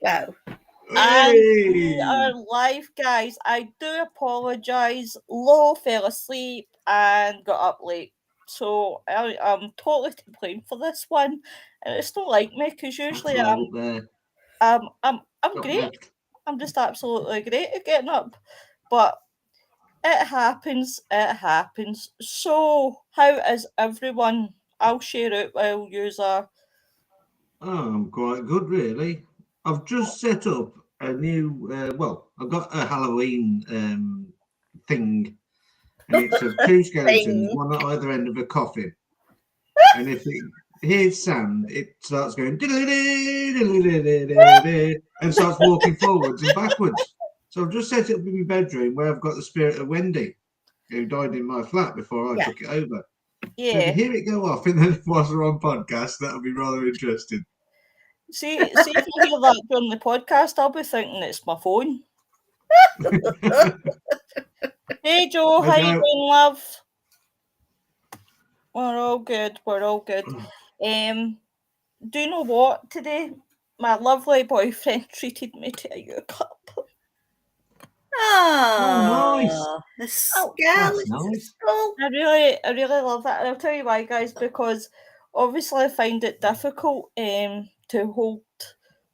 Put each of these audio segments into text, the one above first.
Go. And we are live, guys. I do apologise. Lo fell asleep and got up late. So I'm totally to blame for this one. And it's not like me because usually I'm great. Left. I'm just absolutely great at getting up. But it happens. It happens. So how is everyone? I'll share it while yous are. I'm quite good, really. I've just set up a new, I've got a Halloween thing, and it's of two skeletons, one at either end of a coffin. And if it hears sound, it starts going and starts walking forwards and backwards. So I've just set it up in my bedroom where I've got the spirit of Wendy, who died in my flat before I took it over. Yeah. So if you hear it go off and then whilst we're on podcast, that'll be rather interesting. See if you hear that during the podcast, I'll be thinking it's my phone. Hey Joe, how you doing, love? We're all good. We're all good. Do you know what? Today, my lovely boyfriend treated me to a U-cup. Oh, nice. That's nice. I really love that. And I'll tell you why, guys, because obviously I find it difficult to hold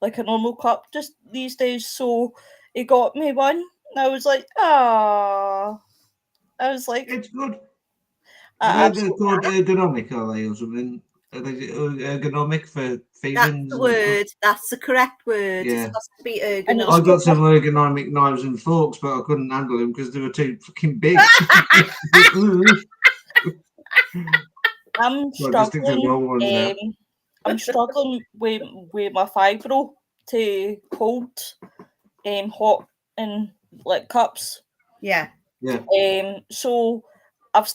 like a normal cup just these days. So he got me one. And I was like, ah. I was like, it's good. They're called ergonomic, are they, or something? Are they ergonomic for feelings? That's the word. That's the correct word. Yeah. It's supposed to be ergonomic. I got some ergonomic knives and forks, but I couldn't handle them because they were too fucking big. I'm struggling with my fibro to hold hot and like cups. Yeah. So I've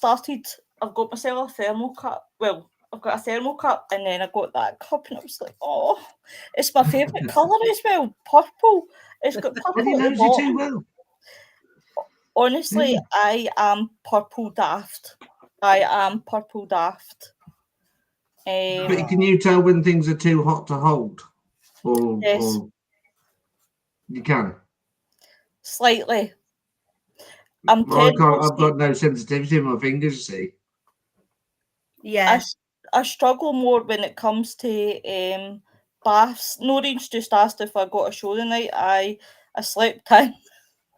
got myself a thermal cup. Well, I've got a thermal cup and then I got that cup and I was like, oh, it's my favourite colour as well, purple. It's got purple. He knows you too well. Honestly, I am purple daft. But can you tell when things are too hot to hold? Or you can? Slightly. I've got no sensitivity in my fingers, you see. Yeah. I struggle more when it comes to baths. Noreen's just asked if I got a show tonight. I slept in.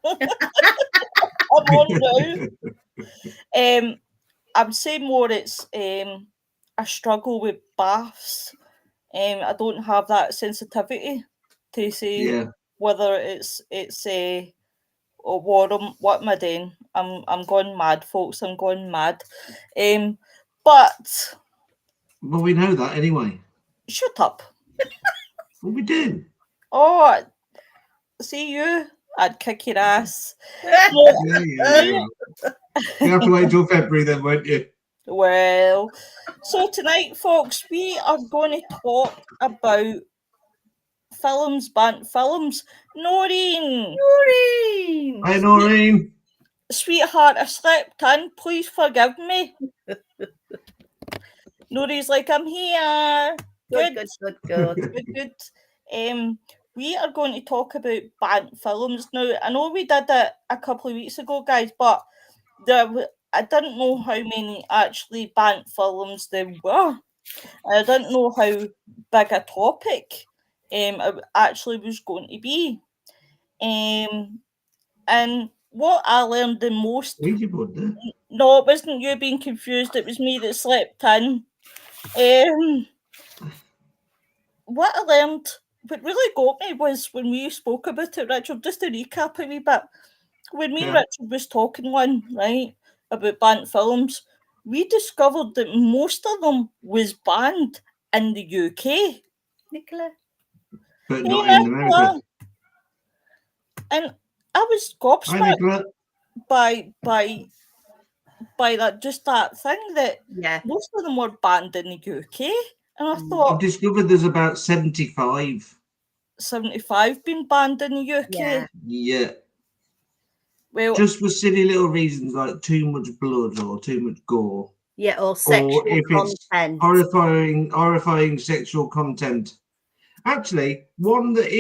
I'm on now. I would say more it's I struggle with baths. I don't have that sensitivity to say whether it's or what am I doing? I'm going mad, folks. I'm going mad. But well, we know that anyway. Shut up. Well, we do. Oh, see you. I'd kick your ass. Yeah. You have to wait till February then, won't you? Well, so tonight, folks, we are going to talk about films, Banter films. Noreen. Hi, Noreen. Sweetheart, I slept in. Please forgive me. Noreen's like, I'm here. Good. We are going to talk about Banter films. Now, I know we did it a couple of weeks ago, guys, but I didn't know how many actually Banter films there were. I didn't know how big a topic it actually was going to be. And what I learned the most... No, it wasn't you being confused. It was me that slept in. What I learned, what really got me was when we spoke about it, Richard, just to recap a wee bit. When me and Richard was talking about Banter films, we discovered that most of them was banned in the UK. Nicola. But not in America. And I was gobsmacked by that thing that most of them were banned in the UK. And I thought... I've discovered there's about 75. 75 been banned in the UK? Yeah. Well, just for silly little reasons like too much blood or too much gore. Yeah, or sexual content. Horrifying sexual content. Actually, one that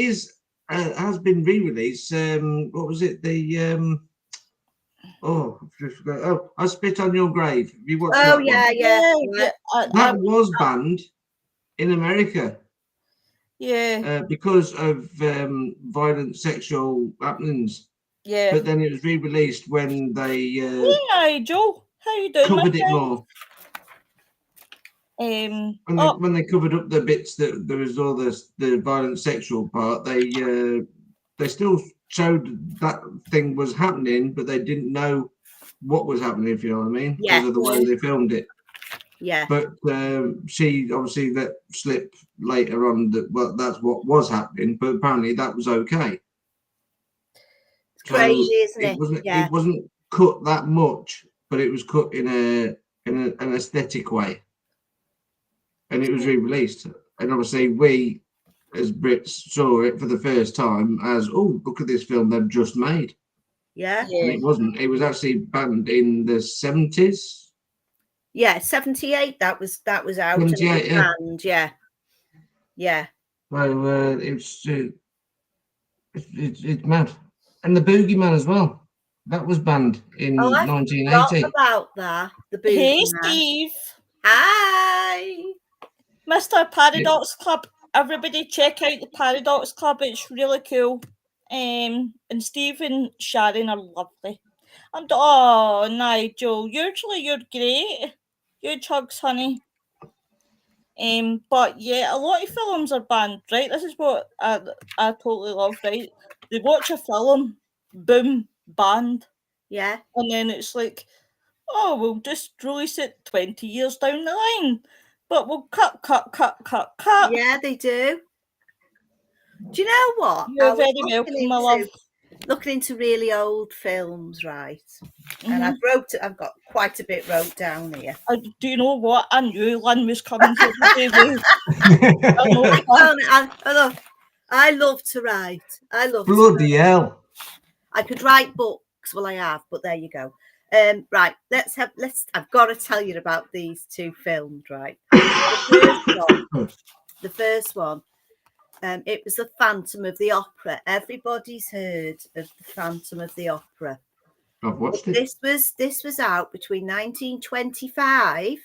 has been re-released. What was it? The I Spit on Your Grave. Have you watched Oh that yeah, one? yeah. That was banned in America because of violent sexual happenings. But then it was re-released when they Hey Nigel, how you doing, covered my it friend? more. When they covered up the bits that there was all the violent sexual part, they still showed that thing was happening, but they didn't know what was happening, if you know what I mean, because of the way they filmed it. Yeah. But she obviously let slip later on that that's what was happening, but apparently that was okay. It's crazy, isn't it? It wasn't cut that much, but it was cut in an aesthetic way. And it was re-released. And obviously we, as Brits, saw it for the first time as, oh, look at this film they've just made. Yeah. And it wasn't. It was actually banned in the 70s. Yeah, 78. That was out. 78, and banned. Yeah. Yeah. So it's mad. And the Boogeyman as well. That was banned in 1980. Forgot about that. The Hey Boogeyman. Steve. Hi. Mr. Paradox Club. Everybody check out the Paradox Club. It's really cool. And Steve and Sharon are lovely. And oh, Nigel, usually you're great. Huge hugs, honey. But yeah, a lot of films are banned, right? This is what I totally love, right? They watch a film, boom, banned. Yeah. And then it's like, oh, we'll just release it 20 years down the line. But we'll cut. Yeah, they do. Do you know what? You're very welcome, my love. Looking into really old films, right? And I've got quite a bit wrote down here. Do you know what? I knew Lynn was coming to I love to write. Bloody hell. I could write books. Well, I have, but there you go. Right, I've got to tell you about these two films, right? The first one, it was the Phantom of the Opera. Everybody's heard of the Phantom of the Opera. I've watched it. This was out between 1925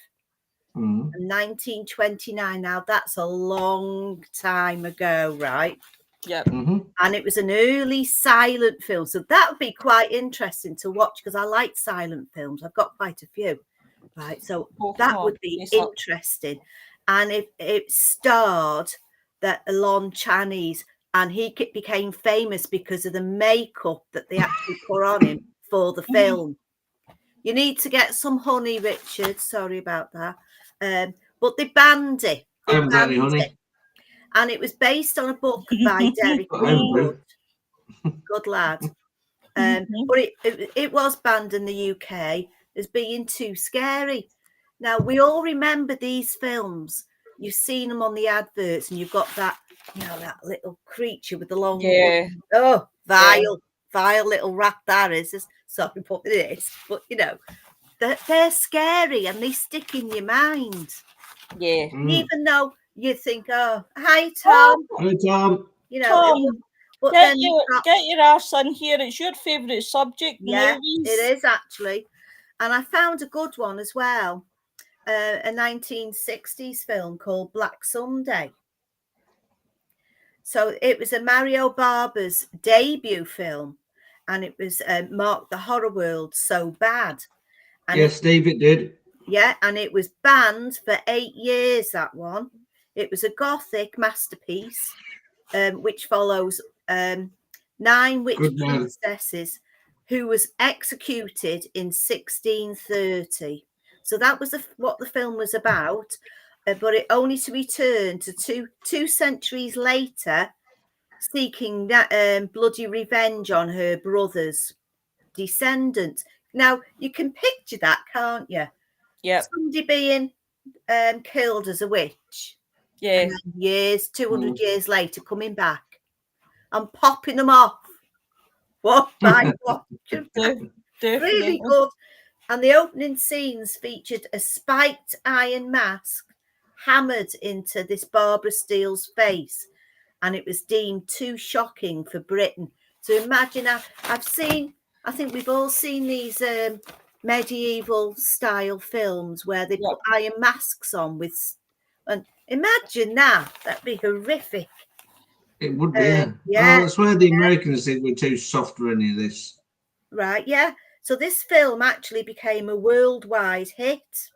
and 1929. Now that's a long time ago, right? Yeah. And it was an early silent film, so that would be quite interesting to watch because I like silent films. I've got quite a few, right? So that would be interesting. And it starred that Lon Chaney's, and he became famous because of the makeup that they actually put on him for the film. You need to get some honey, Richard. Sorry about that. But they banned it. Honey. And it was based on a book by Derek Wood. Good lad. But it was banned in the UK as being too scary. Now, we all remember these films. You've seen them on the adverts and you've got that, that little creature with the long... Oh, vile little rat that is. Sorry, but it is. But, they're scary and they stick in your mind. Yeah. Even though you think, oh, hi, Tom. Hi, Tom. Tom, but get your arse in here. It's your favourite subject, yeah, movies. It is actually. And I found a good one as well. A 1960s film called Black Sunday. So it was a Mario Bava's debut film, and it was marked the horror world so bad. And yes, Steve, it did. Yeah, and it was banned for 8 years, that one. It was a gothic masterpiece, which follows 9 witch princesses who was executed in 1630. So that was what the film was about, but it only to return to two centuries later, seeking that bloody revenge on her brother's descendants. Now, you can picture that, can't you? Yeah. Somebody being killed as a witch. Yeah. And then 200 years later, coming back and popping them off. What? Really good. And the opening scenes featured a spiked iron mask hammered into this Barbara Steele's face. and it was deemed too shocking for Britain. So imagine, I think we've all seen these medieval style films where they put iron masks on and imagine that'd be horrific. It would be, yeah. That's where the Americans think we're too soft for any of this. Right, yeah. So this film actually became a worldwide hit,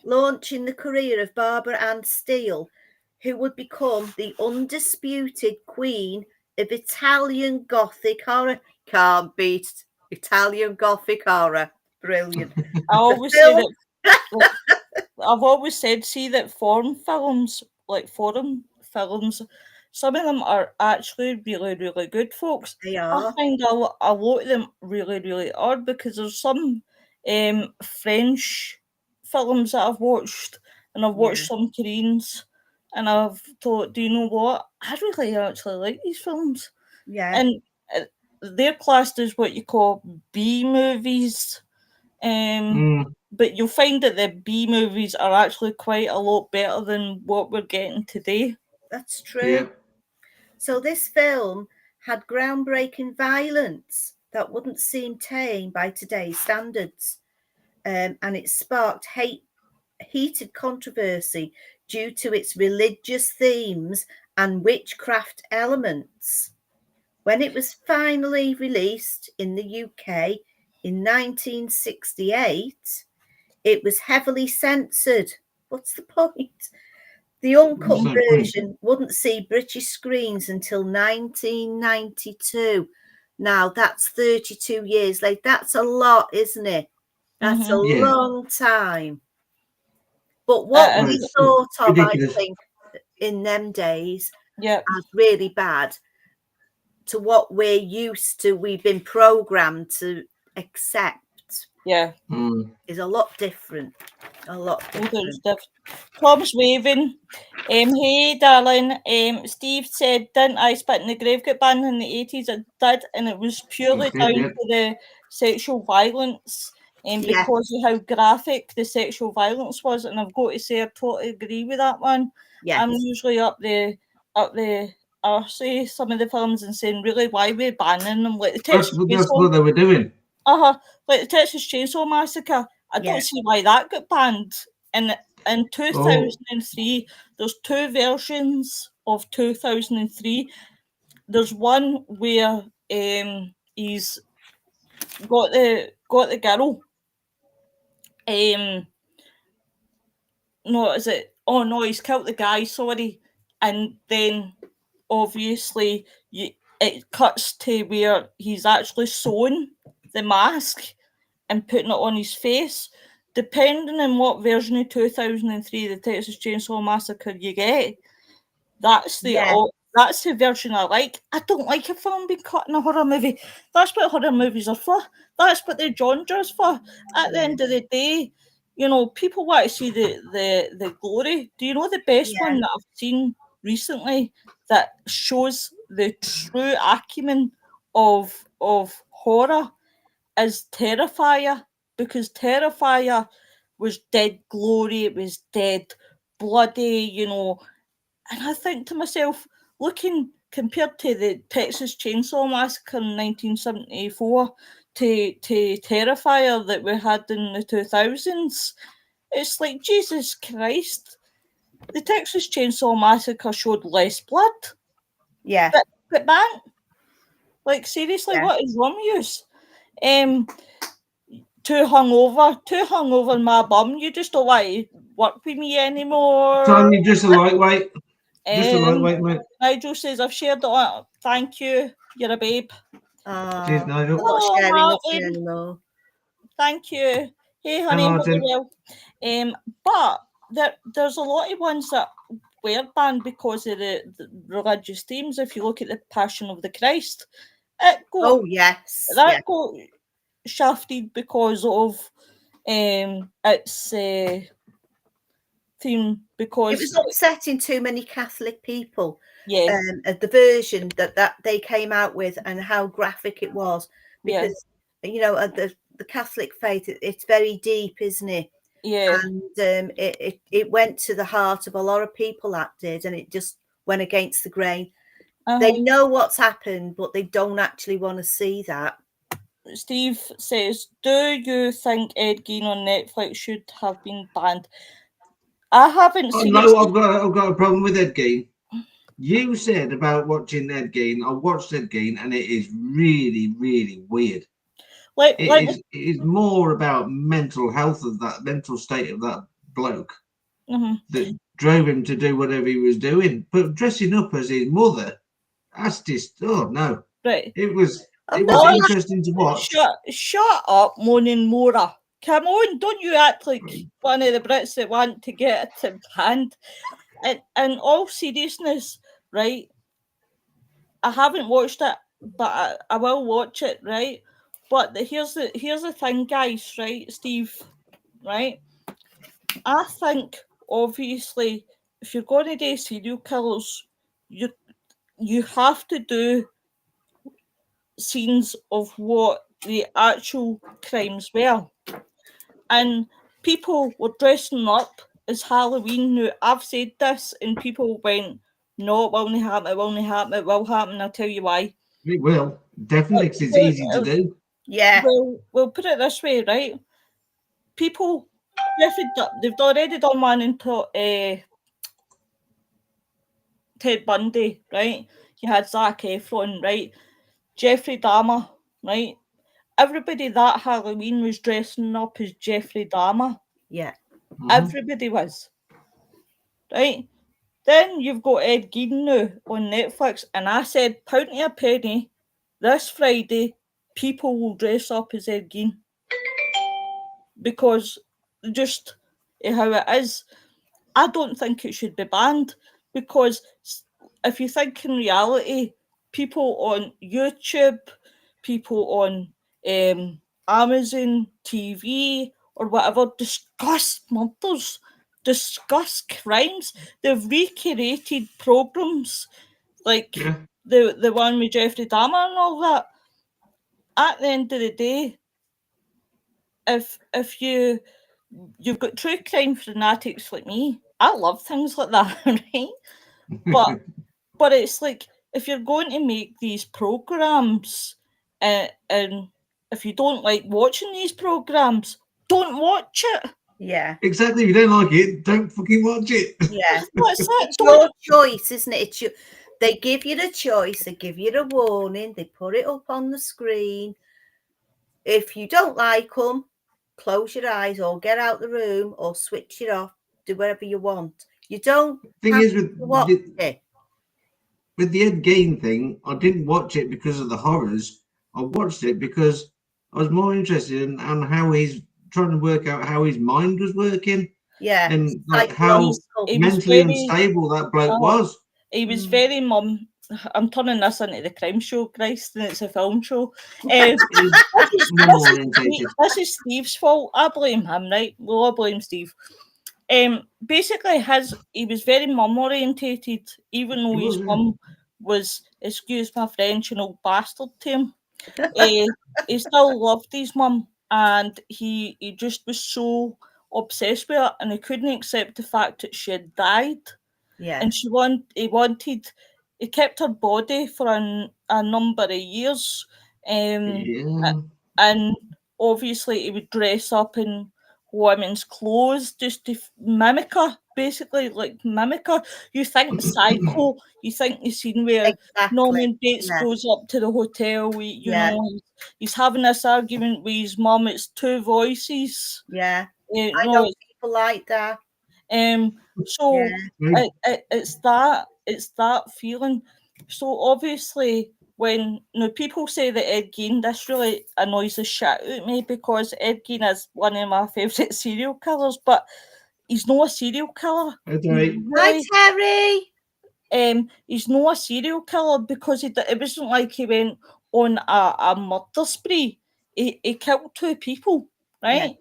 launching the career of Barbara Ann Steele, who would become the undisputed queen of Italian Gothic horror. Can't beat Italian Gothic horror. Brilliant. I've always said, see that foreign films, some of them are actually really, really good, folks. They are. I find a lot of them really, really odd, because there's some French films that I've watched, and I've watched some Koreans, and I've thought, do you know what? I really actually like these films. Yeah. And they're classed as what you call B movies. But you'll find that the B movies are actually quite a lot better than what we're getting today. That's true. Yeah. So this film had groundbreaking violence that wouldn't seem tame by today's standards. And it sparked heated controversy due to its religious themes and witchcraft elements. When it was finally released in the UK in 1968, it was heavily censored. What's the point? The uncut version wouldn't see British screens until 1992. Now, that's 32 years late. That's a lot, isn't it? That's a long time. But what we thought of, ridiculous. I think, in them days as really bad, to what we're used to, we've been programmed to accept. Yeah. Is a lot different. A lot different. Tom's waving. Hey, darling. Steve said, didn't I Spit in the Grave get banned in the 80s? It did, and it was purely down to the sexual violence, because of how graphic the sexual violence was. And I've got to say, I totally agree with that one. Yes. I'm usually up the arsey some of the films and saying, really, why are we banning them? Like that's what they were doing. Like the Texas Chainsaw Massacre. I don't see why that got banned. And in 2003, there's two versions of 2003. There's one where he's got the girl. No, is it? Oh no, he's killed the guy. Sorry, and then obviously it cuts to where he's actually sewn the mask and putting it on his face. Depending on what version of 2003 the Texas Chainsaw Massacre you get, that's the version I like. I don't like a film being cut in a horror movie. That's what horror movies are for. That's what the genre's for. At the end of the day, you know, people want to see the glory. Do you know the best one that I've seen recently that shows the true acumen of horror is Terrifier? Because Terrifier was dead glory, it was dead bloody, you know. And I think to myself, looking compared to the Texas Chainsaw Massacre in 1974 to Terrifier that we had in the 2000s, it's like, Jesus Christ, the Texas Chainsaw Massacre showed less blood. Yeah. But man, like, seriously, what is wrong with you? Too hungover in my bum. You just don't want to work with me anymore. Tom, you're just a lightweight. Just a lightweight, mate. Nigel says, I've shared it on. Thank you. You're a babe. Cheers, Nigel. I'm not sharing with you anymore. Thank you. Hey, honey, hope you're well. But there's a lot of ones that were banned because of the religious themes. If you look at the Passion of the Christ, that got shafted because of its theme, because it was upsetting too many Catholic people. The version that they came out with and how graphic it was, because you know the Catholic faith, it's very deep, isn't it? And it went to the heart of a lot of people, that did, and it just went against the grain. They know what's happened, but they don't actually want to see that. Steve says, do you think Ed Gein on Netflix should have been banned? I haven't seen it. I've got a problem with Ed Gein. You said about watching Ed Gein. I watched Ed Gein, and it is really, really weird. It is more about mental health of that mental state of that bloke that drove him to do whatever he was doing. But dressing up as his mother, that's just no. Right. It was interesting to watch. Shut up, moaning Mora. Come on, don't you act like one of the Brits that want to get it banned. In all seriousness, right? I haven't watched it, but I will watch it, right? But here's the thing, guys, right, Steve, right? I think obviously if you're going to do serial killers, you have to do scenes of what the actual crimes were. And people were dressing up as Halloween. Now, I've said this and people went, no, it won't happen, it won't happen, it will happen. I'll tell you why. It will. Definitely, because it's easy to do. Yeah. We'll put it this way, right? People, they've already done one into Ted Bundy, right? You had Zac Efron, right? Jeffrey Dahmer, right? Everybody that Halloween was dressing up as Jeffrey Dahmer. Yeah. Everybody was. Right? Then you've got Ed Gein now on Netflix, and I said, pound to a penny, this Friday, people will dress up as Ed Gein. Because just how it is, I don't think it should be banned, because if you think in reality, people on YouTube, people on Amazon TV or whatever discuss murders, discuss crimes. They've recreated programs like the one with Jeffrey Dahmer and all that. At the end of the day, if you've got true crime fanatics like me, I love things like that, right? But it's like, if you're going to make these programs and if you don't like watching these programs, don't watch it. Yeah. Exactly. If you don't like it, don't fucking watch it. Yeah. It's your choice, isn't it? They give you the choice, they give you the warning, they put it up on the screen. If you don't like them, close your eyes or get out the room or switch it off, do whatever you want. You don't have to watch it. With the Ed Gein thing, I didn't watch it because of the horrors. I watched it because I was more interested in how he's trying to work out how his mind was working. Yeah. And like how mentally unstable that bloke was. He was very I'm turning this into the crime show, Christ, and it's a film show. This is Steve's fault. I blame him, right? We'll all blame Steve. Basically, he was very mum orientated, even though his mum was, excuse my French, an old bastard to him. He still loved his mum, and he just was so obsessed with her, and he couldn't accept the fact that she had died. Yeah. And he kept her body for a number of years. And obviously he would dress up in women's clothes just to mimic her, basically, like mimic her. You think Psycho, you think the scene where Norman Bates goes up to the hotel, you know, he's having this argument with his mum, it's two voices. Yeah. I know people like that. So it's that feeling. So obviously, when people say that Ed Gein, this really annoys the shit out of me, because Ed Gein is one of my favourite serial killers, but he's not a serial killer. Hi, Terry. He's not a serial killer because it wasn't like he went on a murder spree. He killed two people, right? Yeah.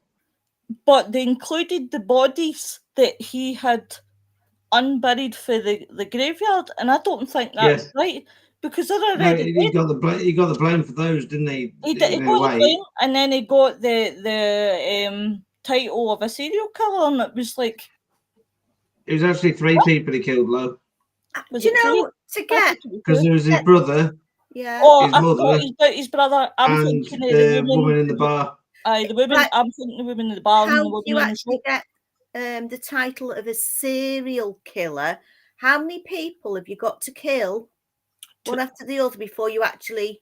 But they included the bodies that he had unburied for the graveyard, and I don't think that's right, because they're already he got the blame for those, didn't he? He got the blame, and then he got the title of a serial killer, and it was like, it was actually 3 people he killed, Lo. Was Do you it know, two? to get... Because there was his brother, Yeah. Oh, his I mother, forgot about his brother. I'm and thinking of the woman in the bar. Aye, the woman. Right. I'm thinking the woman in the bar and How the do woman you in the actually shop. get the title of a serial killer? How many people have you got to kill one after the other before you actually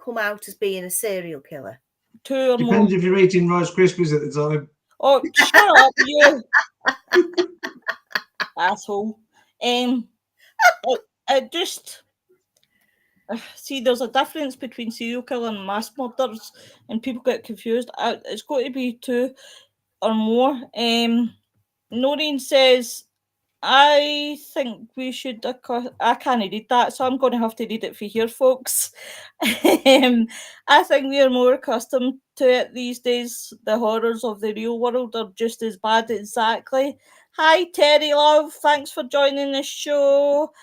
come out as being a serial killer? 2 or more. Depends if you're eating Rice Krispies at the time. Oh, shut up, you asshole. It just see, there's a difference between serial killer and mass murders, and people get confused. It's got to be 2 or more. Noreen says, I think we should. I can't read that, so I'm going to have to read it for here, folks. I think we are more accustomed to it these days. The horrors of the real world are just as bad, exactly. Hi, Terry Love. Thanks for joining the show.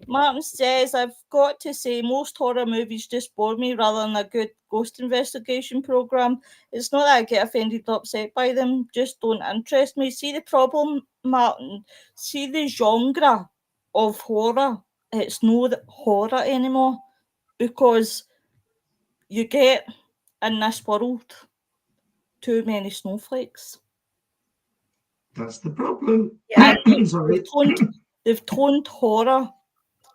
Martin says, I've got to say, most horror movies just bore me rather than a good ghost investigation program. It's not that I get offended or upset by them, just don't interest me. See the problem, Martin? See the genre of horror? It's not horror anymore because you get in this world too many snowflakes. That's the problem. Yeah. They've toned horror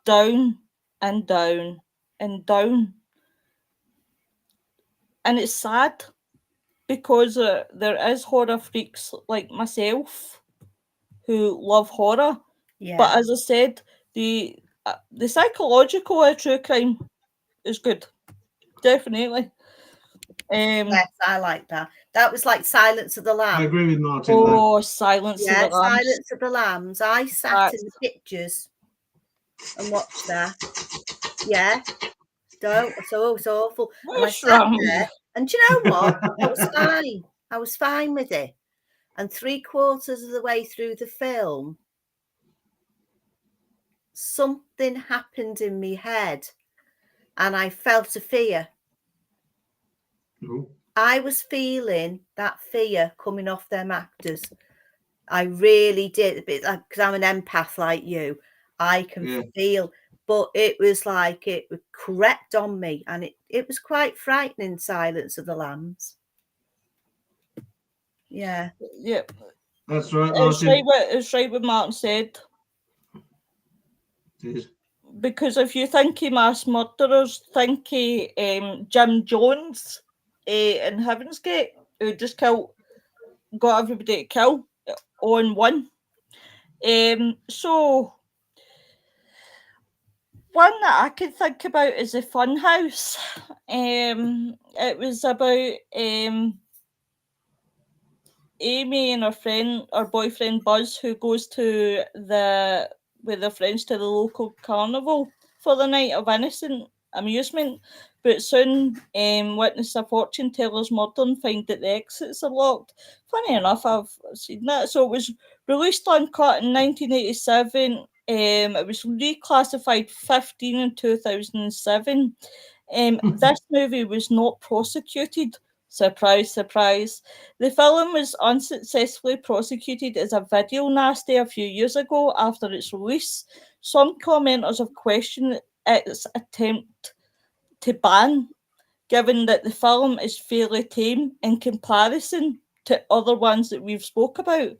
down and down and down. And it's sad because there is horror freaks like myself who love horror. Yeah. But as I said, the psychological true crime is good. Definitely. Yes, I like that. That was like Silence of the Lambs. I agree with Martin. Oh, Silence of the Lambs. Silence of the Lambs. I sat in the pictures and watched that. Yeah. So awful. And I sat there, and do you know what? I was fine. I was fine with it. And 3/4 of the way through the film, something happened in my head, and I felt a fear. Ooh. I was feeling that fear coming off them actors. I really did, because I'm an empath like you. I can feel, but it was like it crept on me, and it was quite frightening. Silence of the Lambs. Yeah. Yep. That's right, Martin. It's right what Martin said. It is. Because if you think of mass murderers, think of Jim Jones in Heaven's Gate, who just got everybody to kill on one. So one that I can think about is the Funhouse. It was about Amy and her boyfriend Buzz, who goes with their friends to the local carnival for the night of innocent amusement, but soon witness a fortune teller's murder and find that the exits are locked. Funny enough, I've seen that. So it was released uncut in 1987. It was reclassified 15 in 2007. This movie was not prosecuted. Surprise, surprise. The film was unsuccessfully prosecuted as a video nasty a few years ago after its release. Some commenters have questioned its attempt to ban, given that the film is fairly tame in comparison to other ones that we've spoke about,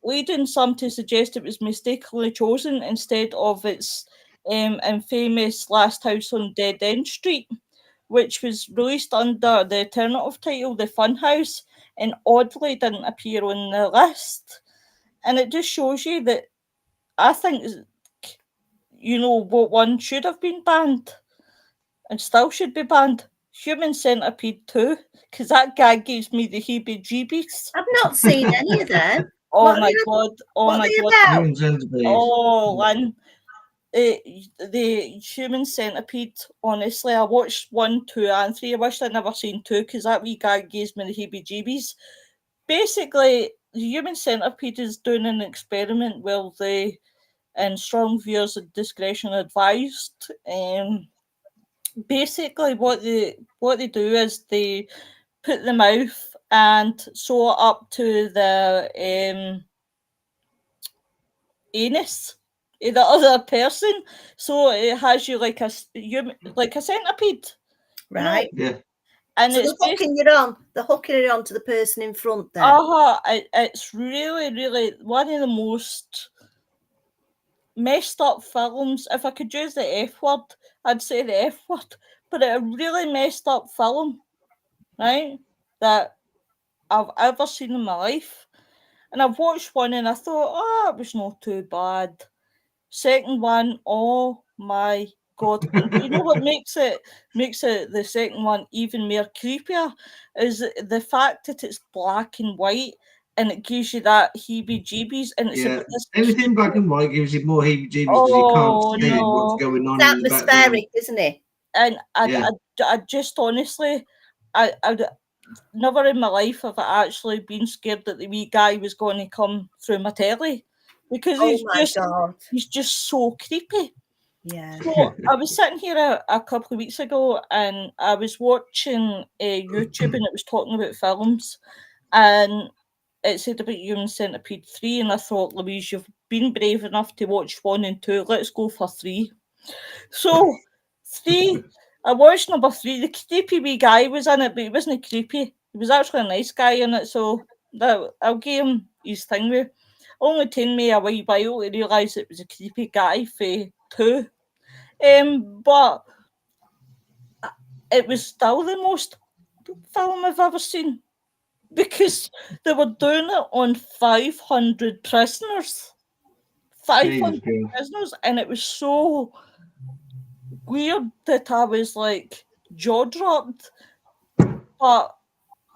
leading some to suggest it was mistakenly chosen instead of its infamous Last House on Dead End Street, which was released under the alternative title The Funhouse and oddly didn't appear on the list. And it just shows you that I think, what one should have been banned and still should be banned. Human Centipede 2, because that guy gives me the heebie-jeebies. I've not seen any of them. Oh my god! Oh my god! Oh, Lynn. The Human Centipede, honestly, I watched 1, 2 and 3. I wish I'd never seen 2 because that wee guy gives me the heebie-jeebies. Basically, the Human Centipede is doing an experiment where they, and strong viewers of discretion advised, basically what they do is they put the mouth and sew it up to the anus the other person, so it has you like a centipede, right? Yeah. And so it's they're hooking it on to the person in front. Then, it's really, really one of the most messed up films. If I could use the F word, I'd say the F word. But a really messed up film, right? That I've ever seen in my life. And I've watched one and I thought, oh, it was not too bad. Second one, oh my God. And you know what makes it the second one even more creepier is the fact that it's black and white and it gives you that heebie-jeebies. And it's about this anything black and white gives you more heebie-jeebies because you can't see what's going on in the background. Atmospheric, isn't it? And I just honestly, I'd never in my life have I actually been scared that the wee guy was going to come through my telly, because he's just so creepy. Yeah. So I was sitting here a couple of weeks ago and I was watching YouTube and it was talking about films and it said about Human Centipede 3 and I thought, Louise, you've been brave enough to watch 1 and 2. Let's go for 3. So 3, I watched number 3. The creepy wee guy was in it, but he wasn't creepy. He was actually a nice guy in it, so I'll give him his thing with. Only taken me a wee while to realise it was a creepy guy for 2. But it was still the most film I've ever seen because they were doing it on 500 prisoners. 500 prisoners, and it was so weird that I was like jaw dropped. But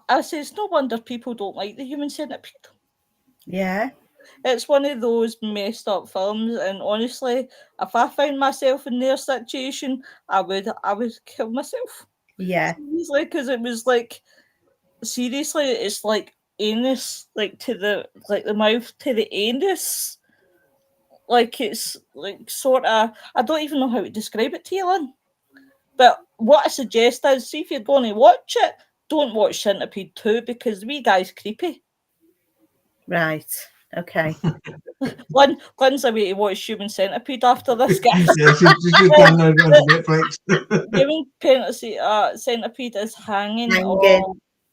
I say it's no wonder people don't like the Human Centipede. Yeah. It's one of those messed up films, and honestly, if I found myself in their situation, I would kill myself. Yeah. Seriously, because it was like, seriously, it's like anus, like to the mouth to the anus. Like it's like sort of, I don't even know how to describe it to you, Lynn. But what I suggest is, see if you're going to watch it, don't watch Centipede 2 because the wee guy's creepy. Right. Okay. Lynn's away to watch Human Centipede after this, guys. Yeah, she's just downloaded it on Netflix. Human Centipede is hanging.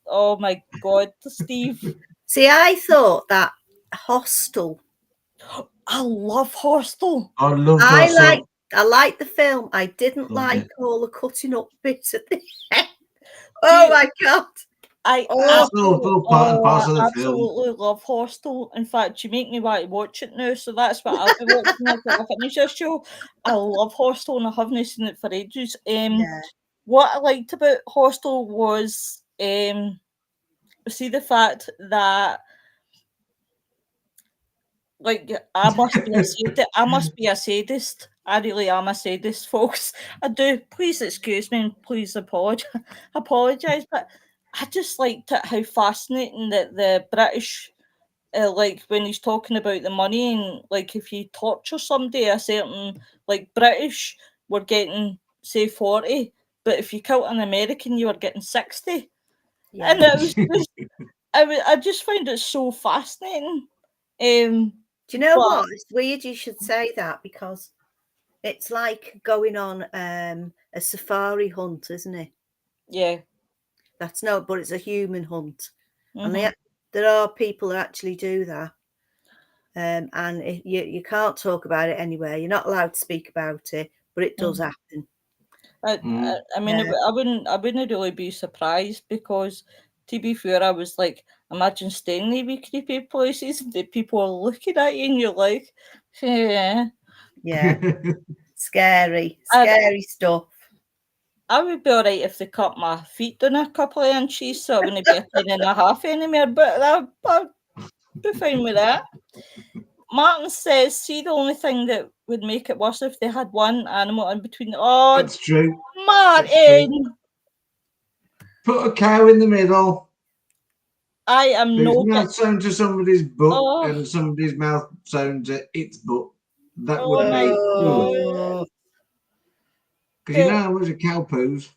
Oh my God, Steve. See, I thought that Hostel. I love Hostel. I love Hostel. I like the film. I didn't like all the cutting up bits at the end. Oh my God. I absolutely love Hostel. In fact, you make me want to watch it now, so that's what I'll be watching after I finish this show. I love Hostel and I haven't seen it for ages. What I liked about Hostel was see the fact that like I must be a sadist. I really am a sadist, folks. I do. Please excuse me and please apologise. But I just liked it how fascinating that the British, like when he's talking about the money and like if you torture somebody, a certain like British were getting say 40, but if you killed an American, you were getting 60. Yeah. And it was just, I just found it so fascinating. Do you know what? It's weird you should say that because it's like going on a safari hunt, isn't it? Yeah. But it's a human hunt. Mm-hmm. And there are people who actually do that. And you can't talk about it anywhere. You're not allowed to speak about it, but it does happen. I mean, I wouldn't really be surprised because, to be fair, I was like, imagine staying in these creepy places and the people are looking at you and you're like, yeah, scary stuff. I would be all right if they cut my feet down a couple of inches, so I wouldn't be a 10.5 anymore, but I'd be fine with that. Martin says, see, the only thing that would make it worse if they had one animal in between. Oh, that's true. Martin! That's true. Put a cow in the middle. I am Whose mouth sewn to somebody's butt and somebody's mouth sewn to its butt. That would make. Because you know how much a cow poos.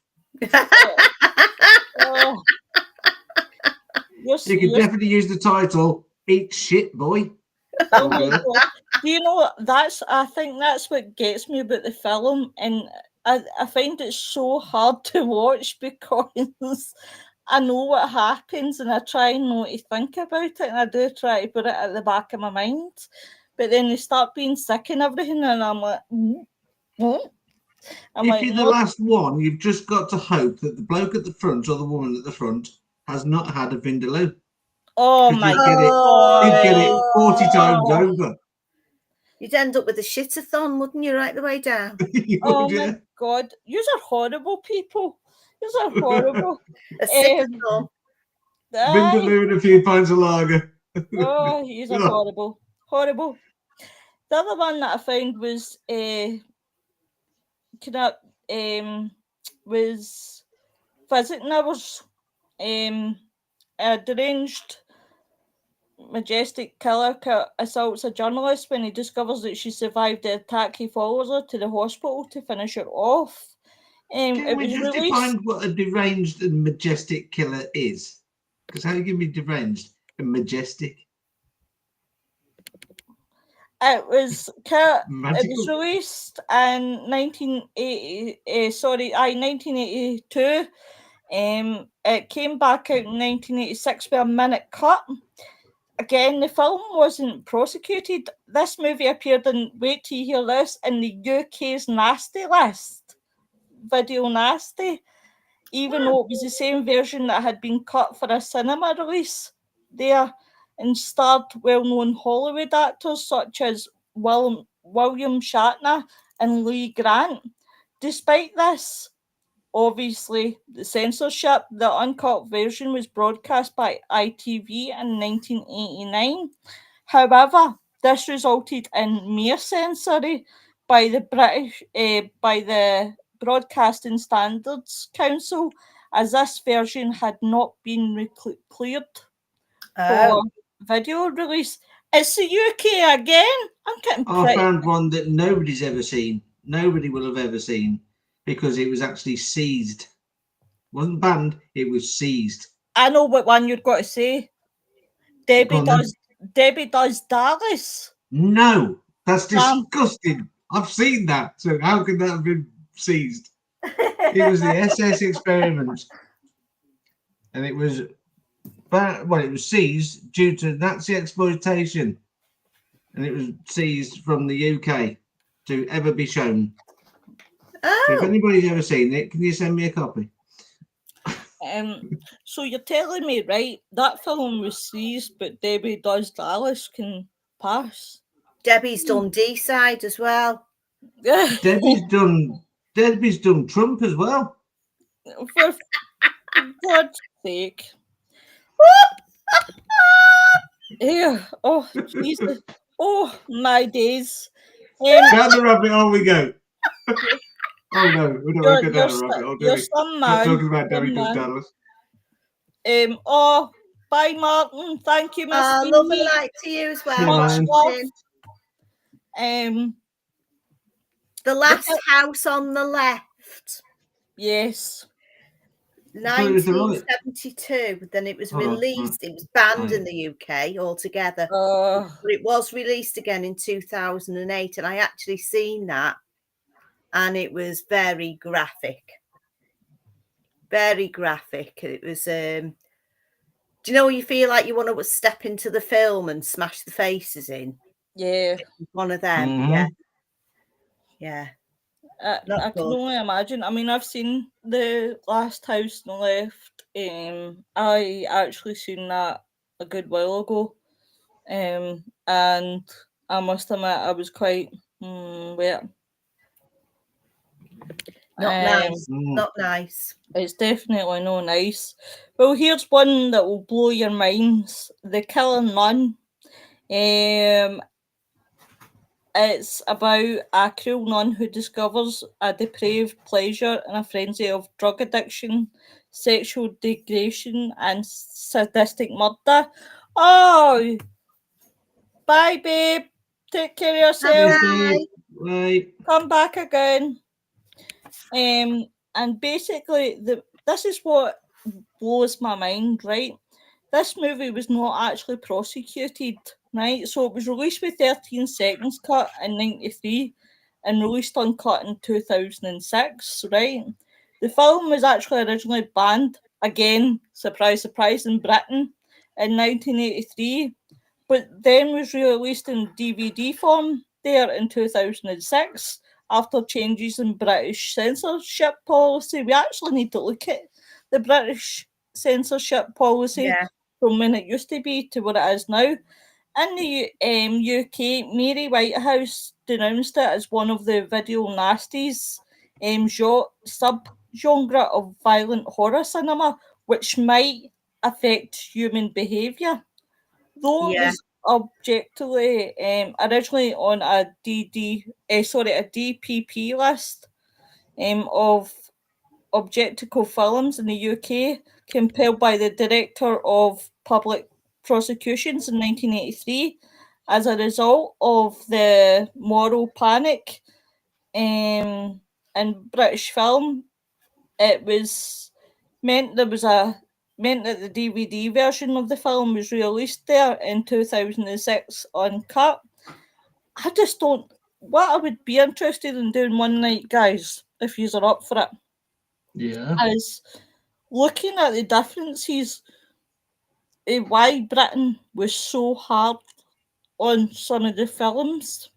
You could definitely use the title "Eat Shit, Boy." Oh my God. you know, I think that's what gets me about the film, and I find it so hard to watch because I know what happens and I try not to think about it, and I do try to put it at the back of my mind. But then they start being sick and everything, and I'm like, if you're the last one, you've just got to hope that the bloke at the front or the woman at the front has not had a Vindaloo. Oh my God. You'd get it 40 times over. You'd end up with a shitathon, wouldn't you, right the way down? Oh my God. Yous are horrible people. Yous are horrible. A sitathon. Vindaloo and a few pints of lager. Oh, yous are horrible. Horrible. The other one that I found was was visiting hours. A deranged majestic killer assaults a journalist when he discovers that she survived the attack. He follows her to the hospital to finish her off. Can we just define what a deranged and majestic killer is? Because how can you be deranged and majestic? It was released in 1982. It came back out in 1986 with a minute cut. Again, the film wasn't prosecuted. This movie appeared in, wait till you hear this, in the UK's nasty list, Video Nasty, even though it was the same version that had been cut for a cinema release there, and starred well-known Hollywood actors such as William Shatner and Lee Grant. Despite this, obviously, the censorship, the uncut version was broadcast by ITV in 1989. However, this resulted in mere censoring by the Broadcasting Standards Council, as this version had not been cleared for video release. It's the UK again. I found one that nobody's ever seen. Nobody will have ever seen, because it was actually seized. It wasn't banned, it was seized. I know what one you've got to say. Debbie Does Dallas. No, that's disgusting. I've seen that. So how could that have been seized? It was the SS Experiment. And it was it was seized due to Nazi exploitation. And it was seized from the UK to ever be shown. So if anybody's ever seen it, can you send me a copy? So you're telling me, right, that film was seized, but Debbie Does Dallas can pass? Debbie's done D-side as well. Debbie's done Trump as well. For God's sake. Yeah. Oh, Jesus. Oh, my days. Down the rabbit hole we go. Oh no, we don't want to go down the rabbit hole, do we? Not talking about Debbie Does Dallas. Oh, bye, Martin. Thank you, Miss. Love and light to you as well. Much love. The Last House on the Left. Yes. 1972. Then it was released. It was banned in the UK altogether. But it was released again in 2008, and I actually seen that, and it was very graphic. Very graphic. It was. Do you know, you feel like you want to step into the film and smash the faces in? Yeah. One of them. Yeah. I can only imagine. I mean, I've seen The Last House on the Left. I actually seen that a good while ago. And I must admit, I was quite wet. Not nice. Not nice. It's definitely not nice. Well, here's one that will blow your minds. The Killer Nun. It's about a cruel nun who discovers a depraved pleasure in a frenzy of drug addiction, sexual degradation, and sadistic murder. Oh, bye, babe. Take care of yourself. Bye. Come back again. And basically, this is what blows my mind, right? This movie was not actually prosecuted right? So it was released with 13 seconds cut in 93 and released uncut in 2006, right? The film was actually originally banned, again, surprise, surprise, in Britain in 1983, but then was released in DVD form there in 2006 after changes in British censorship policy. We actually need to look at the British censorship policy from when it used to be to what it is now. In the UK, Mary Whitehouse denounced it as one of the video nasties sub-genre of violent horror cinema, which might affect human behaviour. Though it was objectively originally on a DPP list of objectical films in the UK, compelled by the Director of Public Prosecutions in 1983, as a result of the moral panic in British film, it was meant that the DVD version of the film was released there in 2006 uncut. I just don't. What I would be interested in doing one night, guys, if you are up for it, is looking at the differences in why Britain was so hard on some of the films,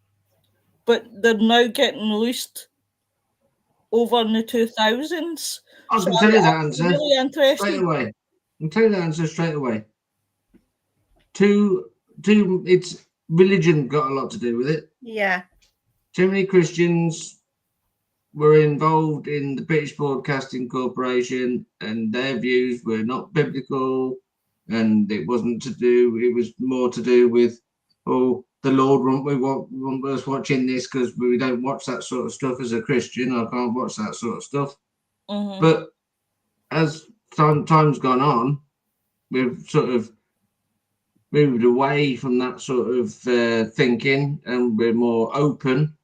but they're now getting released over in the 2000s. I can tell you that answer really interesting. straight away. I can tell you that answer straight away. It's religion got a lot to do with it. Yeah. Too many Christians were involved in the British Broadcasting Corporation, and their views were not biblical, and it was more to do with, the Lord won't us watching this because we don't watch that sort of stuff as a Christian. I can't watch that sort of stuff. Mm-hmm. But as time's gone on, we've sort of moved away from that sort of thinking, and we're more open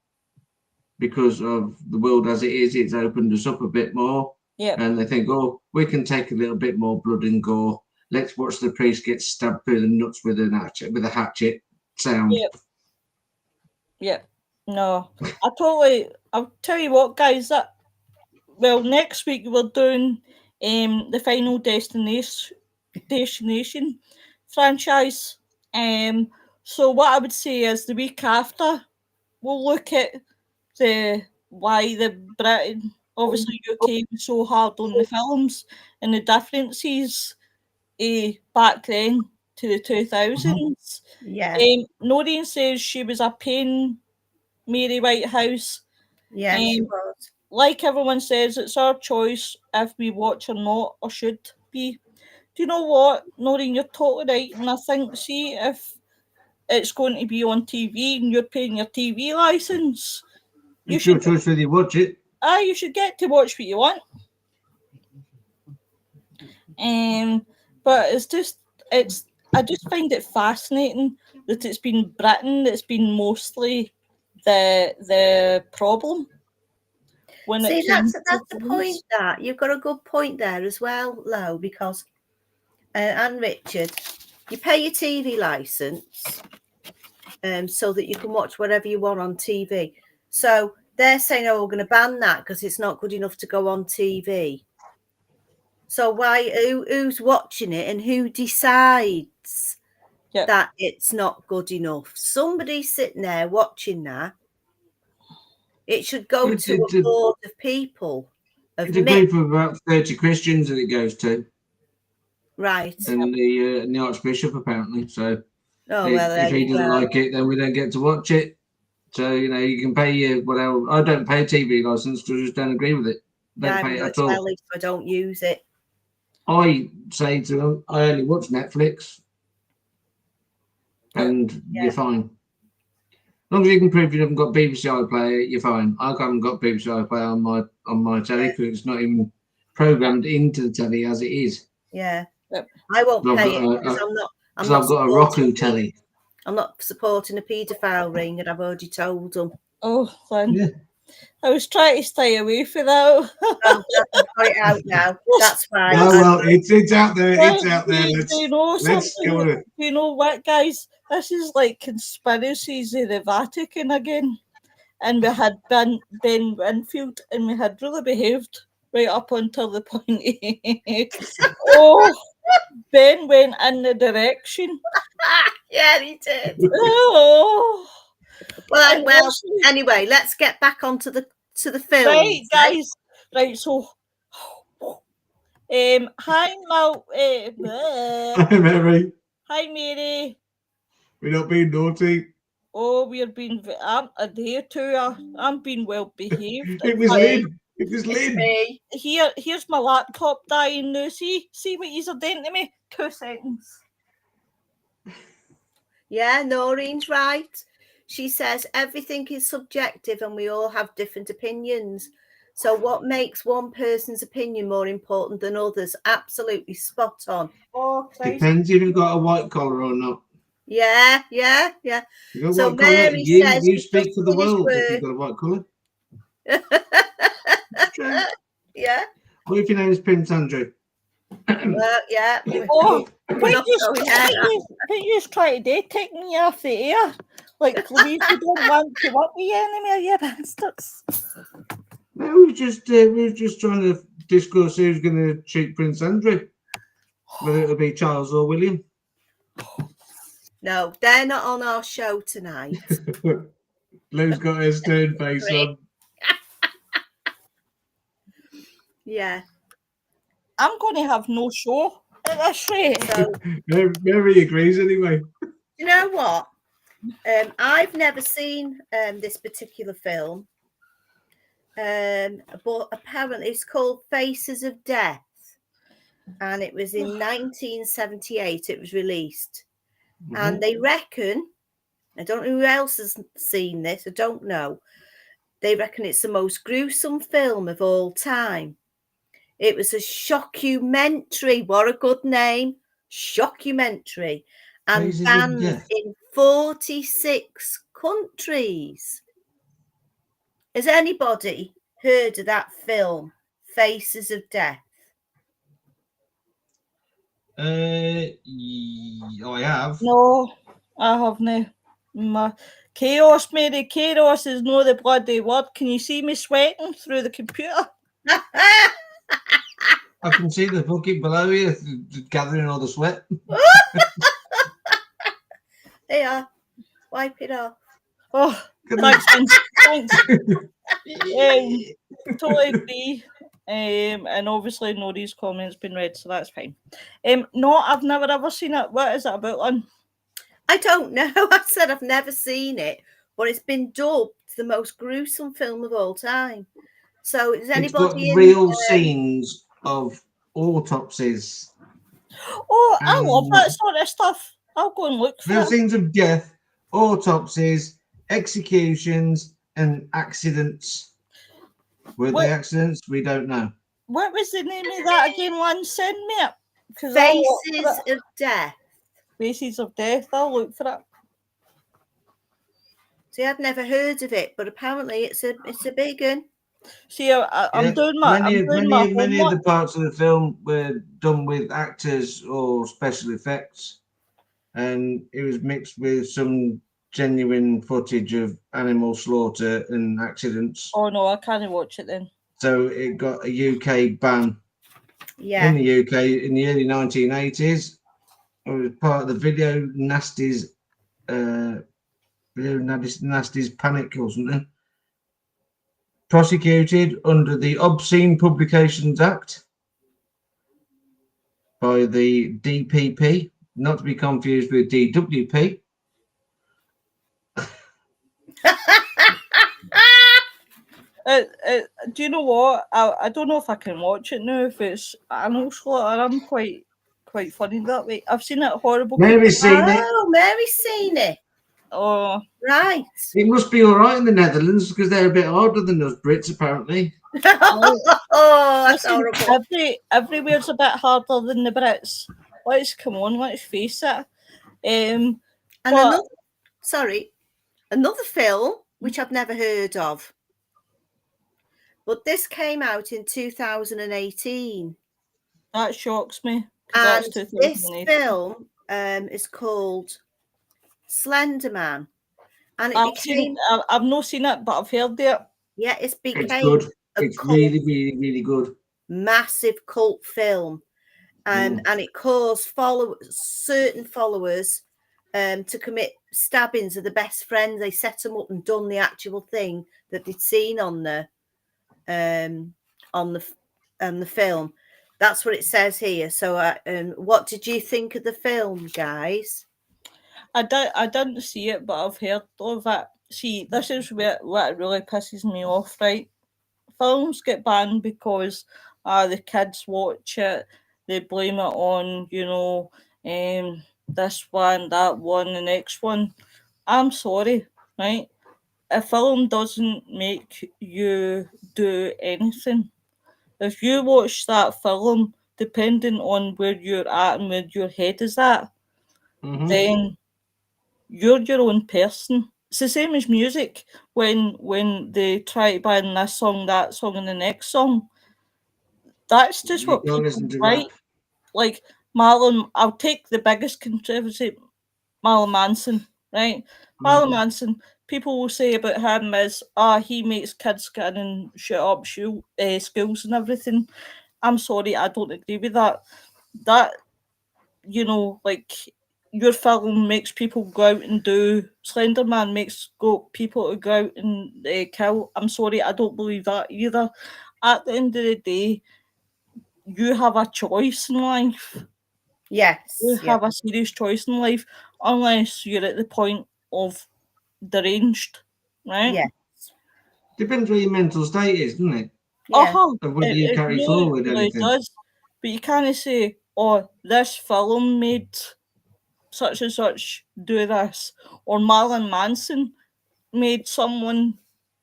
because of the world as it is. It's opened us up a bit more. Yeah. And they think, we can take a little bit more blood and gore. Let's watch the priest get stabbed through the nuts with a hatchet sound. Yeah. No. I'll tell you what, guys, next week we're doing the Final Destination franchise. So what I would say is the week after we'll look at why the Britain, obviously UK, was so hard on the films and the differences back then to the 2000s. Yeah. Noreen says she was a pain, Mary Whitehouse. Yeah, she was. Like everyone says, it's our choice if we watch or not, or should be. Do you know what, Noreen, you're totally right. And I think, see, if it's going to be on TV and you're paying your TV license, it's your choice whether you watch it. You should get to watch what you want. But I just find it fascinating that it's been Britain that's been mostly the problem. See, that's the point. That you've got a good point there as well, Lo, because and Richard, you pay your TV license so that you can watch whatever you want on TV. So they're saying, we're going to ban that because it's not good enough to go on TV. So who's watching it and who decides that it's not good enough? Somebody's sitting there watching that. It should go to a board of people. It's a group of about 30 Christians that it goes to. Right. And the Archbishop, apparently. So if he doesn't like it, then we don't get to watch it. So, you can pay your whatever. I don't pay a TV license because I just don't agree with it. Don't pay it at all. So I don't use it. I say to them, I only watch Netflix. And you're fine. As long as you can prove you haven't got BBC iPlayer, you're fine. I haven't got BBC iPlayer on my telly because it's not even programmed into the telly as it is. Yeah. I won't pay it because I've got a Roku telly. I'm not supporting a paedophile ring, and I've already told them. Oh, fun. Yeah. I was trying to stay away from that. Oh, I've got it out now. That's fine. No, well, it's out there. It's out there. Do you know Let's something? go with it. Do you know what, guys? This is like conspiracies of the Vatican again. And we had Ben Winfield, and we had really behaved right up until the point. Ben went in the direction. Yeah, he did. Oh. Well. Anyway, let's get back onto the film. Right, guys. Right, so. Hi, Mal. Hi, Mary. Hi, Mary. We're not being naughty. Oh, we're being. I'm a day or two. I'm being well behaved. It was Lynn. It was Lynn. Here's my laptop dying now. See what you're doing to me. 2 seconds. Yeah, Noreen's right. She says everything is subjective and we all have different opinions. So what makes one person's opinion more important than others? Absolutely spot on. Oh, depends if you've got a white collar or not. Yeah. So Mary says you speak for the world if you've got a white collar. Yeah. What if your name is Prince Andrew? Well, yeah. Oh, can you just try to take me off the air? Like, Louise, you don't want to work with you anymore, you bastards. No, we were just trying to discuss who's going to cheat Prince Andrew, whether it'll be Charles or William. No, they're not on our show tonight. Lou's got her stern face on. Yeah. I'm going to have no show at this rate. So, Mary agrees anyway. You know what? I've never seen this particular film, but apparently it's called Faces of Death, and it was in 1978. It was released, and they reckon, I don't know who else has seen this, I don't know, they reckon it's the most gruesome film of all time. It was a shockumentary. What a good name. Shockumentary. And banned in 46 countries. Has anybody heard of that film, Faces of Death? I have. No, I haven't. My chaos, Mary. Chaos is no the bloody word. Can you see me sweating through the computer? I can see the bucket below you gathering all the sweat. There, wipe it off. Oh, thanks. Totally agree. And obviously Nori's comments been read, so that's fine. No, I've never ever seen it. What is it about, Lynn? I don't know. I said I've never seen it, but it's been dubbed the most gruesome film of all time. So is anybody it's got real scenes of autopsies. Oh, I love that sort of stuff. I'll go and look for real it. Scenes of death, autopsies, executions, and accidents. Were they accidents? We don't know. What was the name of that again, Lynn? Send me it. Faces of Death. Faces of Death. I'll look for it. See, I've never heard of it, but apparently it's a big one. See, I'm doing my many of the parts of the film were done with actors or special effects, and it was mixed with some genuine footage of animal slaughter and accidents. Oh no, I can't watch it then. So it got a UK ban. Yeah. In the UK in the early 1980s. It was part of the Video Nasties Panic or something. Prosecuted under the Obscene Publications Act by the DPP, not to be confused with DWP. Do you know what? I don't know if I can watch it now. If it's animal slaughter, I'm quite funny that way. I've seen it horrible. Mary's seen it. Oh, Mary's seen it. Oh, right. It must be all right in the Netherlands because they're a bit harder than us Brits, apparently. Oh, that's horrible. Everywhere's a bit harder than the Brits. Come on, let's face it. And another film which I've never heard of. But this came out in 2018. That shocks me. And That's this film is called Slender Man. And it became... I've not seen it, but I've heard it. Yeah, it's good. It's really, really, really good. Massive cult film. And it caused certain followers to commit stabbings of the best friends. They set them up and done the actual thing that they'd seen on the film. That's what it says here. So, what did you think of the film, guys? I didn't see it, but I've heard of it. See, this is what really pisses me off, right? Films get banned because the kids watch it. They blame it on, this one, that one, the next one. I'm sorry, right? A film doesn't make you do anything. If you watch that film, depending on where you're at and where your head is at, then you're your own person. It's the same as music. When they try to ban this song, that song, and the next song, that's just what people write. Like Marlon, I'll take the biggest controversy, Marlon Manson, right? Marlon Manson, people will say about him is, he makes kids get in and shoot up schools and everything. I'm sorry, I don't agree with that. That, like, your film makes people go out and do... Slender Man makes people to go out and kill. I'm sorry, I don't believe that either. At the end of the day, you have a choice in life. Yes. You have a serious choice in life, unless you're at the point of deranged, right? Yes. Depends where your mental state is, doesn't it? Yeah. Of whether you carry forward anything. Does. But you can't say, this film made such and such do this, or Marlon Manson made someone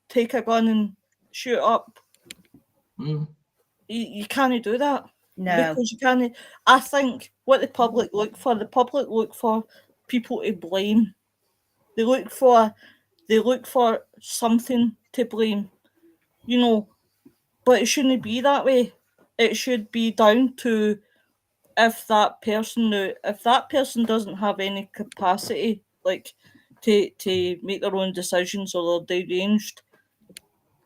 take a gun and shoot up. You can't do that. No. Because you can't... I think what the public look for people to blame. They look for something to blame. But it shouldn't be that way. It should be down to if that person doesn't have any capacity, like, to make their own decisions, or they're deranged,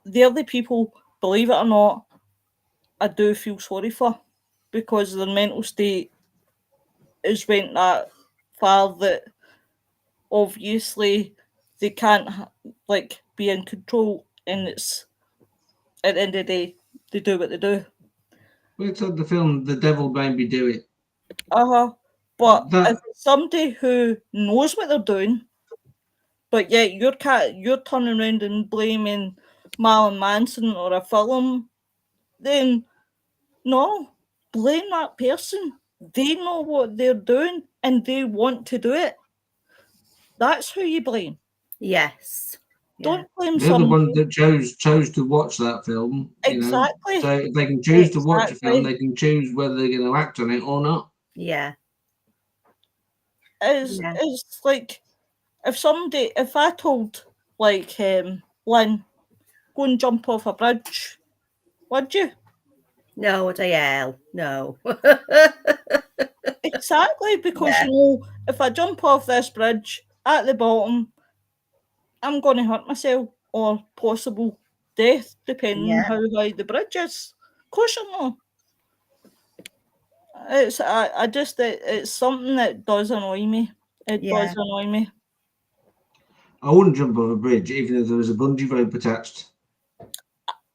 they're the people, believe it or not, I do feel sorry for, because their mental state has went that far that obviously they can't be in control, and it's at the end of the day they do what they do. It's like the film The Devil Made Me Do It. But if it's somebody who knows what they're doing, but yet you're turning around and blaming Marlon Manson or a film, then no, blame that person. They know what they're doing and they want to do it. That's who you blame. Yes. Don't blame They're somebody. the one that chose to watch that film. Exactly. So if they can choose to watch a film, they can choose whether they're going to act on it or not. Yeah. It's like, if I told, Lynn, go and jump off a bridge, would you? No, what the hell? No. Exactly, because if I jump off this bridge at the bottom, I'm going to hurt myself, or possible death, depending on how high the bridge is. Of course you know. It's something that does annoy me. It does annoy me. I wouldn't jump off a bridge, even if there was a bungee rope attached.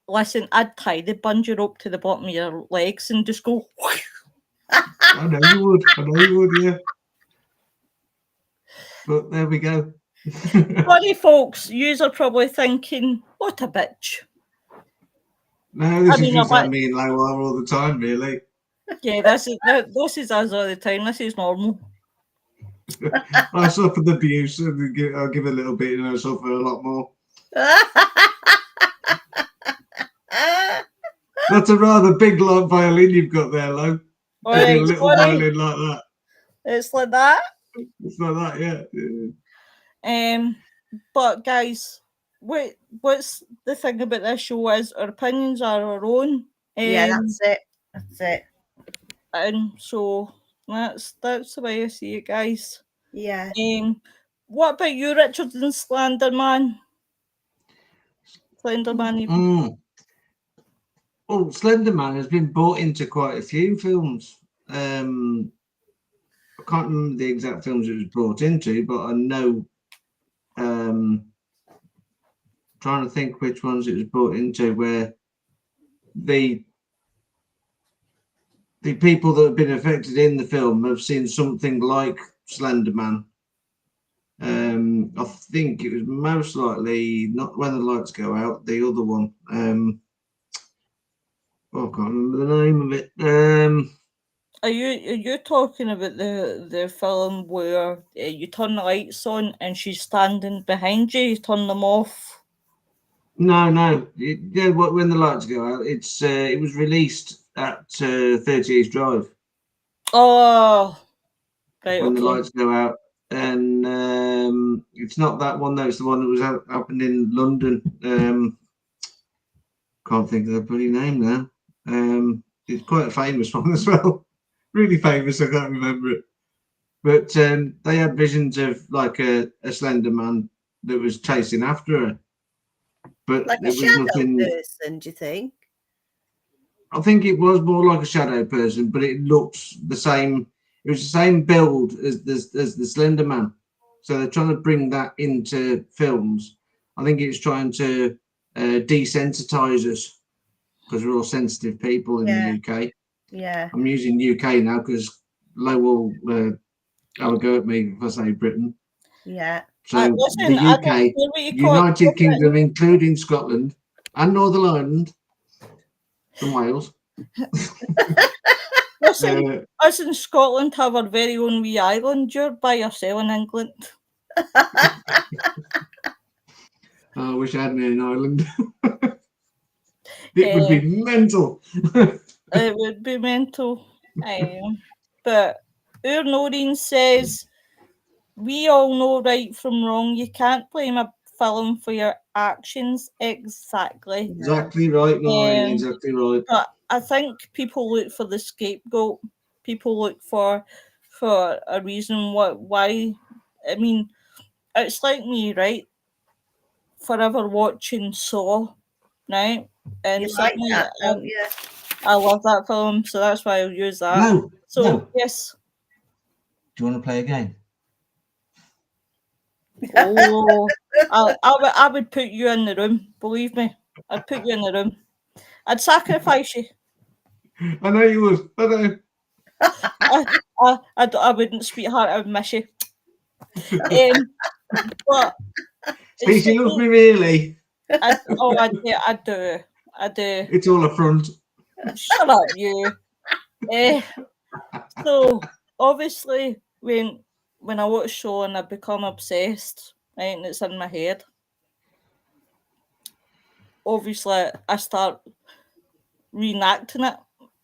Listen, I'd tie the bungee rope to the bottom of your legs and just go. I know you would, yeah. But there we go. Sorry, folks, yous are probably thinking, what a bitch. No, this is just like me and Lola all the time, really. Yeah, this is us all the time. This is normal. I suffered abuse, and I'll give a little bit, and I suffer a lot more. That's a rather big violin you've got there, Lo. Right, a little violin like that. It's like that. It's like that, yeah. But guys, what's the thing about this show is our opinions are our own. Yeah, that's it. That's it. And so that's the way I see it, guys. Yeah. What about you, Richard and Slenderman? Slenderman. Well, Slenderman has been brought into quite a few films. I can't remember the exact films it was brought into, but I know. Trying to think which ones it was brought into, where the people that have been affected in the film have seen something like Slenderman. I think it was most likely not When the Lights Go Out, the other one. I can't remember the name of it. Are you talking about the film where you turn the lights on and she's standing behind you? You turn them off. No. When the Lights Go Out, it was released at 30 East Drive. Oh, right. When the Lights Go Out, and it's not that one though. It's the one that was happened in London. Can't think of the bloody name now. It's quite a famous one as well. Really famous. I can't remember it. But they had visions of like a slender man that was chasing after her. But like it a was shadow nothing. person, do you think? I think it was more like a shadow person, but it looks the same. It was the same build as the Slender Man. So they're trying to bring that into films. I think it's trying to desensitize us because we're all sensitive people in the UK. Yeah. I'm using UK now because Lo will have a go at me if I say Britain. Yeah. So the UK, United Kingdom, including Scotland and Northern Ireland, and Wales. Us in Scotland have our very own wee island. You're by yourself in England. I wish I had an island. It would be mental. It would be mental. But Noreen says, we all know right from wrong. You can't blame a film for your actions. Exactly. Exactly right, Noreen. Exactly right. But I think people look for the scapegoat. People look for a reason why. I mean, it's like me, right? Forever watching Saw, right? And you like that, don't you? I love that film, so that's why I'll use that. No. Yes. Do you want to play a game? Oh, I would put you in the room. Believe me, I'd put you in the room. I'd sacrifice you. I know you would. I know. I wouldn't, sweetheart. I would miss you. But see, she loves me really. I do. It's all a front. Shut up, you. So obviously, when I watch a show and I become obsessed, right, and it's in my head, obviously I start reenacting it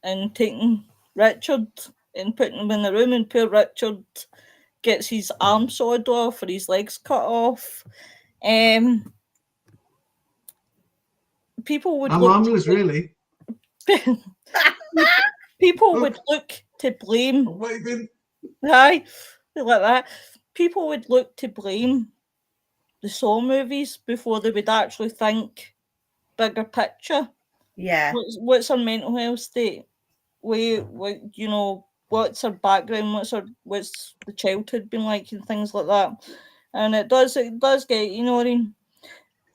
and taking Richard and putting him in the room, and poor Richard gets his arm sawed off or his legs cut off. People would I'm harmless, really. People would look to blame. Aye, like that. People would look to blame the Saw movies before they would actually think bigger picture. Yeah. What's her mental health state? What's her background? What's the childhood been like and things like that? And it does get, you know what I mean?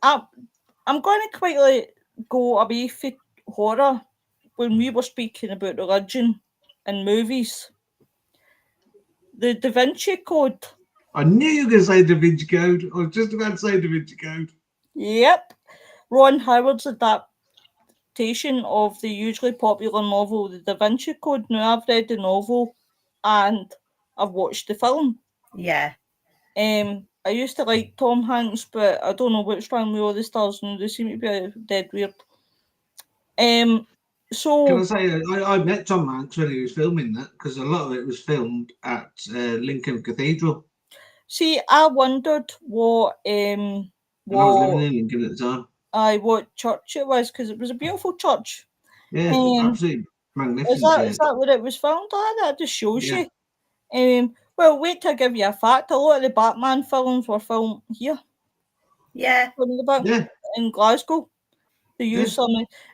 I'm going to quickly go away from horror when we were speaking about religion and movies. The Da Vinci Code. I knew you were going to say Da Vinci Code. I was just about to say Da Vinci Code. Yep. Ron Howard's adaptation of the hugely popular novel The Da Vinci Code. Now, I've read the novel and I've watched the film. Yeah. I used to like Tom Hanks, but I don't know what's wrong with all the stars now. They seem to be dead weird. So can I say I met Tom Hanks when he was filming that, because a lot of it was filmed at Lincoln Cathedral. See, I wondered what And I was living in Lincoln at the time. What church it was, because it was a beautiful church. Yeah, absolutely magnificent. Is that where it was filmed at? That just shows you. Well, wait till I give you a fact. A lot of the Batman films were filmed here. Yeah. In Glasgow. They used some.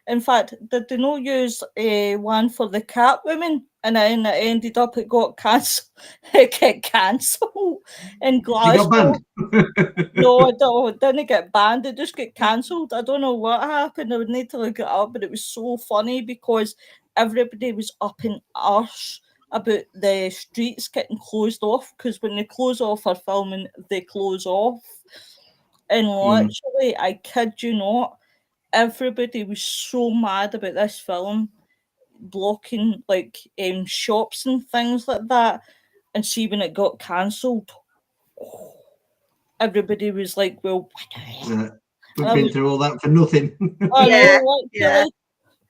In fact, did they not use one for the Catwoman? And then it ended up, it got cancelled. It got cancelled in Glasgow. You got banned? No, it didn't get banned. It just got cancelled. I don't know what happened. I would need to look it up, but it was so funny because everybody was up in arse about the streets getting closed off, because when they close off for filming, they close off. And literally, I kid you not, everybody was so mad about this film blocking like shops and things like that. And see, when it got cancelled, everybody was like, well, we've been through all that for nothing. I know, literally.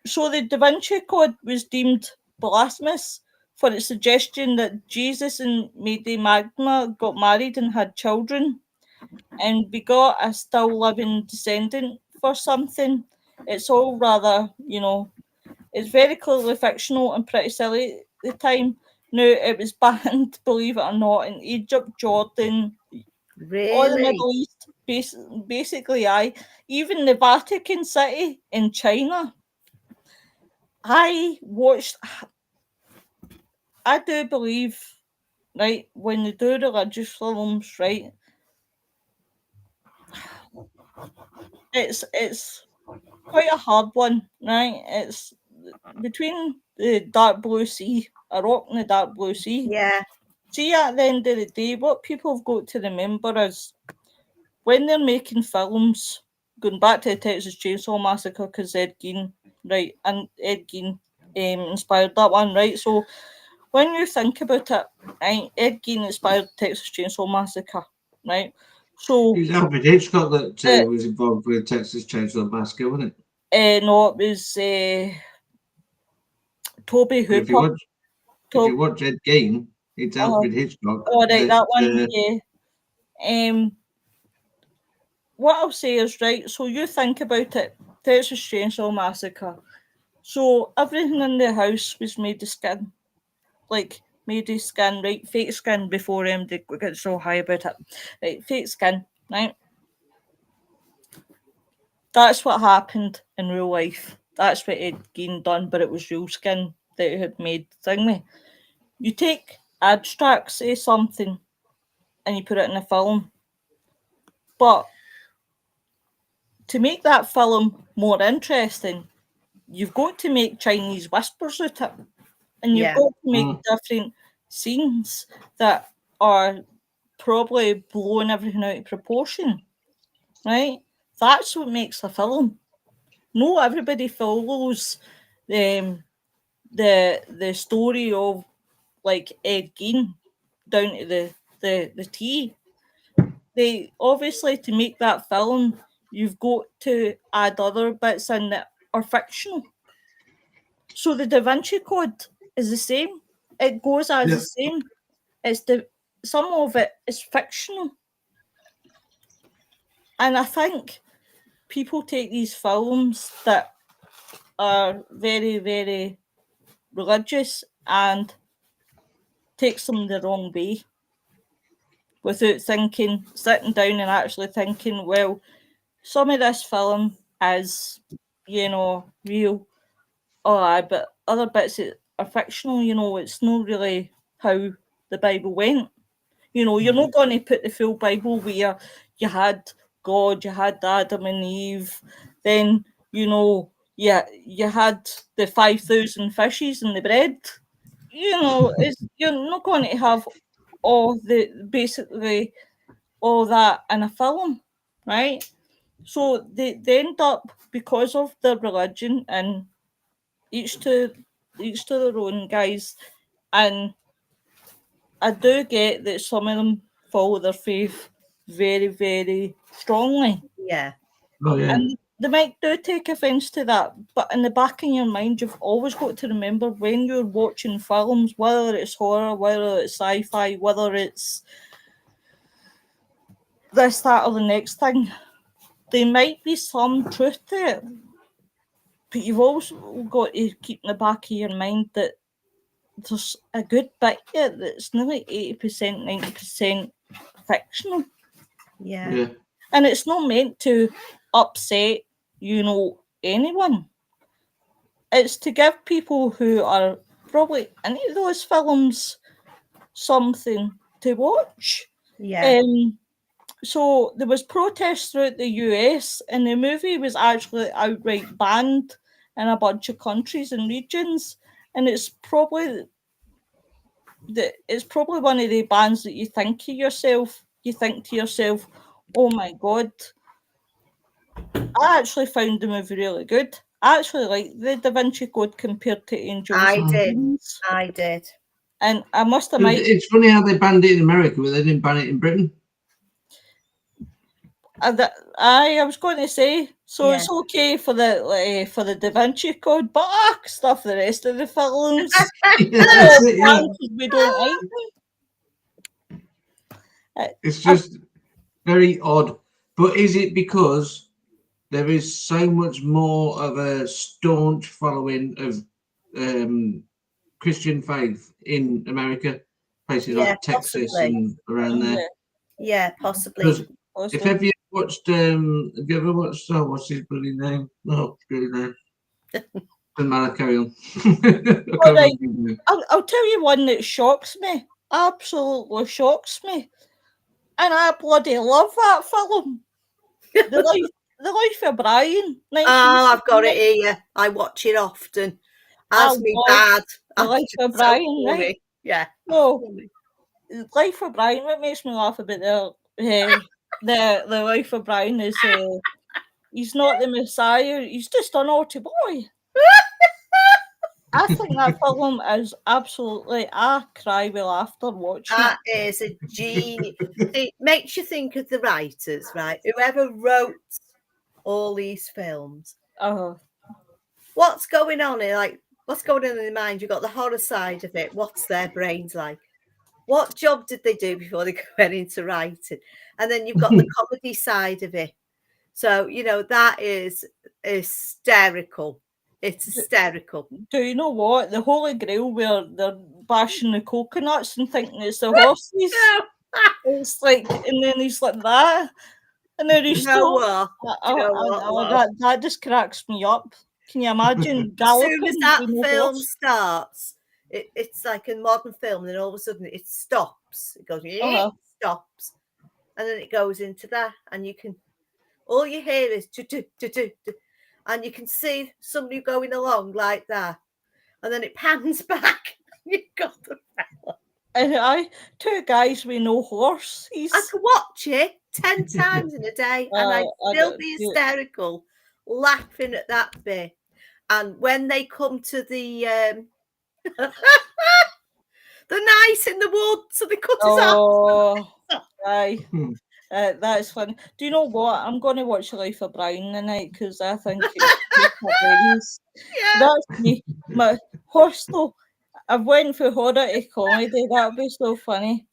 So the Da Vinci Code was deemed blasphemous for its suggestion that Jesus and Lady Magma got married and had children, and we got a still living descendant for something. It's all rather, it's very clearly fictional and pretty silly at the time. Now, it was banned, believe it or not, in Egypt, Jordan, all the Middle East, basically, even the Vatican City in China. I do believe, right, when they do religious films, right, it's quite a hard one, right? It's between the dark blue sea, a rock and the dark blue sea. Yeah. See, at the end of the day, what people have got to remember is when they're making films, going back to the Texas Chainsaw Massacre, because Ed Gein, right, and Ed Gein inspired that one, right? So when you think about it, right, Ed Gein inspired Texas Chainsaw Massacre, right? So it was Alfred Hitchcock that was involved with Texas Chainsaw Massacre, wasn't it? No, it was Toby Hooper. If you watch Ed Gein, it's Alfred Hitchcock. Oh, right, that one, yeah. What I'll say is, right, so you think about it, Texas Chainsaw Massacre. So everything in the house was made of skin. Like, made of skin, right? Fake skin before they get so high about it. Right, fake skin, right? That's what happened in real life. That's what Ed Gein done, but it was real skin that he had made thingy. You take abstract, say something, and you put it in a film. But to make that film more interesting, you've got to make Chinese whispers out of it. And you've got to make different scenes that are probably blowing everything out of proportion. Right? That's what makes a film. No, everybody follows the story of like Ed Gein down to the T. They obviously, to make that film, you've got to add other bits in that are fictional. So the Da Vinci Code is the same. It goes as the same. It's some of it is fictional. And I think people take these films that are very, very religious and takes them the wrong way without sitting down and actually thinking, well, some of this film is, real. But other bits are fictional, it's not really how the Bible went. You're not going to put the full Bible where you had God, you had Adam and Eve, then, you had the 5,000 fishes and the bread. You're not going to have basically all that in a film, right? So they end up, because of their religion, and each to their own, guys. And I do get that some of them follow their faith very, very strongly. Yeah. Oh, yeah. And they might do take offence to that, but in the back of your mind, you've always got to remember when you're watching films, whether it's horror, whether it's sci-fi, whether it's this, that, or the next thing, there might be some truth to it, but you've also got to keep in the back of your mind that there's a good bit here that's nearly 80%, 90% fictional. Yeah. And it's not meant to upset, anyone. It's to give people who are probably into those films something to watch. Yeah. So there was protests throughout the US, and the movie was actually outright banned in a bunch of countries and regions. And it's probably one of the bans that you think to yourself, oh my God. I actually found the movie really good. I actually liked the Da Vinci Code compared to Angels. I did. And I must admit, it's funny how they banned it in America, but they didn't ban it in Britain. I was going to say, so it's okay for the Da Vinci Code, but stuff the rest of the films. We don't like them. It's just very odd. But is it because there is so much more of a staunch following of Christian faith in America, places like Texas and around there? Yeah, possibly. If have you watched, have you ever watched? Oh, what's his bloody name? No, bloody name. Doesn't matter. Carry on. I'll tell you one that shocks me. Absolutely shocks me, and I bloody love that film. The Life of Brian. Oh, I've got it here. I watch it often. As me dad. The Life of Brian, right? Yeah. No, Life of Brian. What makes me laugh about the Life of Brian is he's not the Messiah. He's just a naughty boy. I think that film is absolutely, I cry with laughter watching it. That is a genius. It makes you think of the writers, right? Whoever wrote all these films. What's going on here? Like, what's going on in their mind? You've got the horror side of it. What's their brains like? What job did they do before they went into writing? And then you've got the comedy side of it. So, that is hysterical. It's hysterical. Do you know what? The Holy Grail where they're bashing the coconuts and thinking it's the horses. It's like, and then he's like that. And then he's that just cracks me up. Can you imagine? As soon as that film starts, it's like a modern film, and then all of a sudden it stops. It goes, it stops. And then it goes into that, and all you hear is and you can see somebody going along like that, and then it pans back. You've got the fella. And two guys with no horse. I could watch it 10 times in a day, and I'd still be hysterical, laughing at that bit. And when they come to the nice in the woods, so they cut his arms. Aye. That is funny. Do you know what? I'm going to watch The Life of Brian tonight because I think it's hilarious. That's me. My horse, though. I've went for horror to comedy. That would be so funny.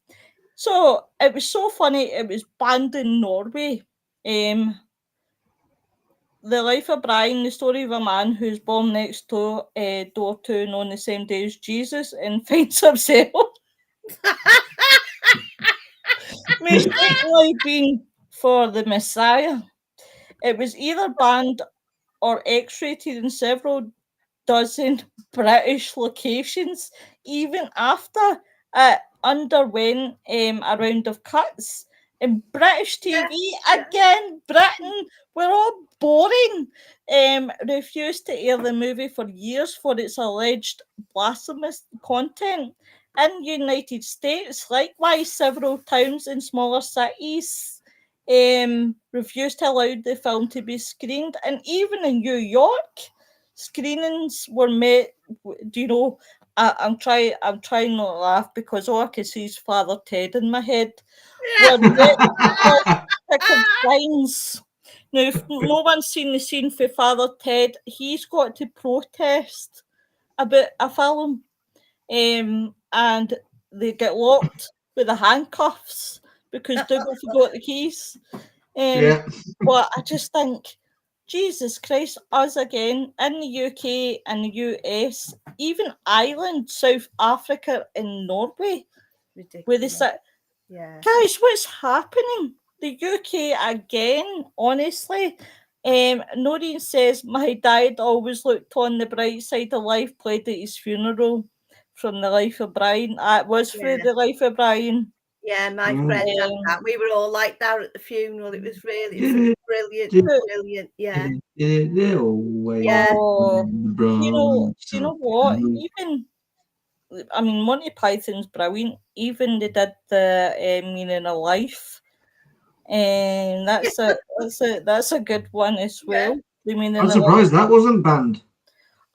So it was so funny. It was banned in Norway. The Life of Brian, the story of a man who's born next door to and on the same day as Jesus and finds himself mistakenly being for the Messiah. It was either banned or X-rated in several dozen British locations, even after it underwent a round of cuts. In British TV, again, Britain, we're all boring. Refused to air the movie for years for its alleged blasphemous content. In United States, likewise, several towns and smaller cities refused to allow the film to be screened. And even in New York, screenings were met. Do you know? I'm trying not to laugh because all I can see is Father Ted in my head. Signs. Now, if no one's seen the scene for Father Ted, he's got to protest about a film, and they get locked with the handcuffs because Dougal forgot the keys. Yeah. But I just think, Jesus Christ, us again in the UK and the US, even Ireland, South Africa, and Norway, where they Ridiculous. say, Yeah. guys, what's happening? The UK again, honestly. Noreen says, my dad always looked on the bright side of life, played at his funeral from The Life of Brian. It was for Yeah. The Life of Brian. Yeah, my friend had that. We were all like that at the funeral. It was really brilliant, brilliant. Yeah. Yeah. Oh, you know what? Even, I mean, Monty Python's brilliant. Even they did the Meaning of Life. And that's a good one as well. The Meaning I'm of surprised Life. that wasn't banned.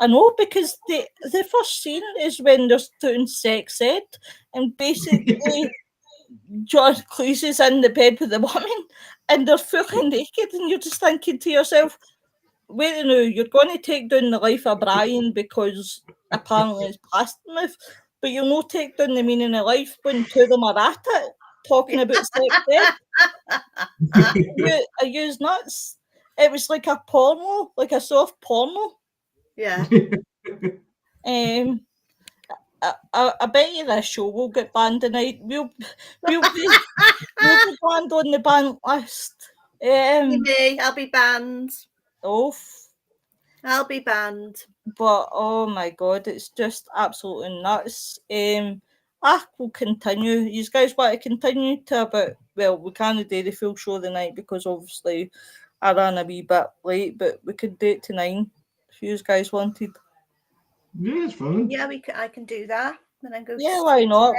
I know, because the first scene is when they're doing sex ed, and basically John Cleese is in the bed with the woman, and they're fully naked, and you're just thinking to yourself, wait a minute, you're going to take down The Life of Brian because apparently it's past enough, but you'll not take down The Meaning of Life when two of them are at it, talking about sex ed. I use nuts. It was like a porno, like a soft porno. Yeah. I bet you this show will get banned tonight. We'll be banned on the ban list. Me, I'll be banned. Off. I'll be banned. But oh my god, it's just absolutely nuts. We'll continue. You guys want to continue to about, well, we can't do the full show tonight because obviously I ran a wee bit late, but we could do it to 9 if you guys wanted. Yeah, it's fine. Yeah, I can do that. Then I go. Yeah, why not?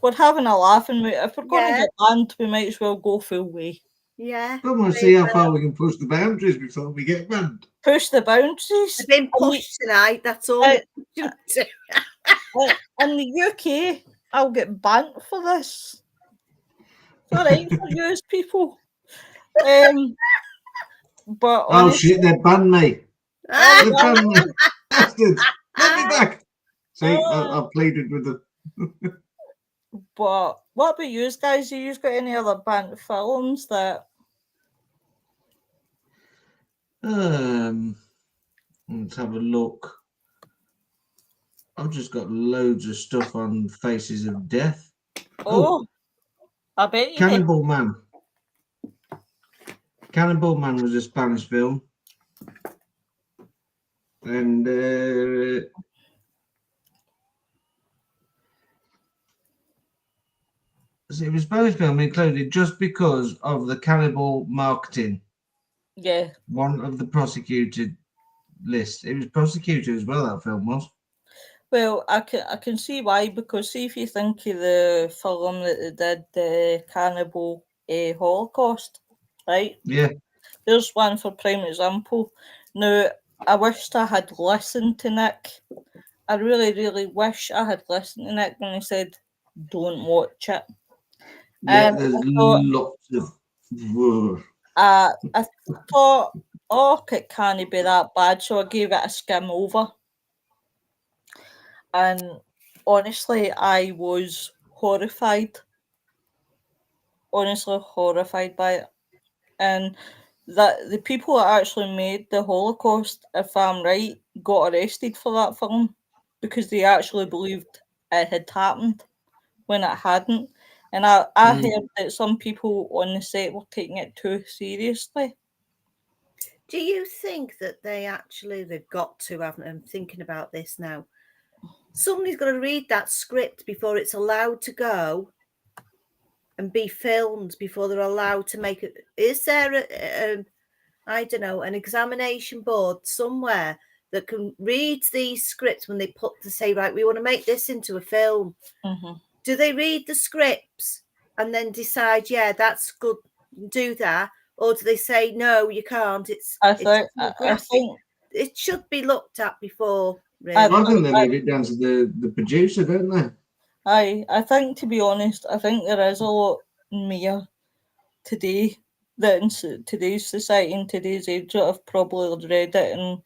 We're having a laugh, and if we're going to get banned, we might as well go full way. Yeah. I want to see how far we can push the boundaries before we get banned. Push the boundaries. They've been pushed tonight. That's all. In the UK, I'll get banned for this. It's all right for you people. But honestly, shit, they banned me. They banned me. Bastards. Get me back. See, I pleaded with them. But what about you guys? Do you got any other banned films that? Let's have a look. I've just got loads of stuff on Faces of Death. Oh, I bet you Cannibal Man. Cannibal Man was a Spanish film. And it was a Spanish film included just because of the cannibal marketing. Yeah. One of the prosecuted list. It was prosecuted as well, that film was. Well, I can see why, because see if you think of the film that they did, the Cannibal Holocaust, right? Yeah. There's one for prime example. Now, I wished I had listened to Nick. I really, really wish I had listened to Nick when he said, don't watch it. Yeah, there's lots of... I thought, oh, it can't be that bad, so I gave it a skim over. And honestly, I was horrified. Honestly, horrified by it. And that the people that actually made the Holocaust, if I'm right, got arrested for that film because they actually believed it had happened when it hadn't. And I heard that some people on the set were taking it too seriously. Do you think that they've got to, haven't they? I'm thinking about this now. Somebody's got to read that script before it's allowed to go and be filmed, before they're allowed to make it. Is there I don't know, an examination board somewhere that can read these scripts when they say, right, we want to make this into a film? Mm-hmm. Do they read the scripts and then decide, yeah, that's good, do that? Or do they say, no, you can't? I think it should be looked at before. Really. I think they leave it down to the producer, don't they? I think, to be honest, I think there is a lot more today that in today's society, in today's age, that have probably read it and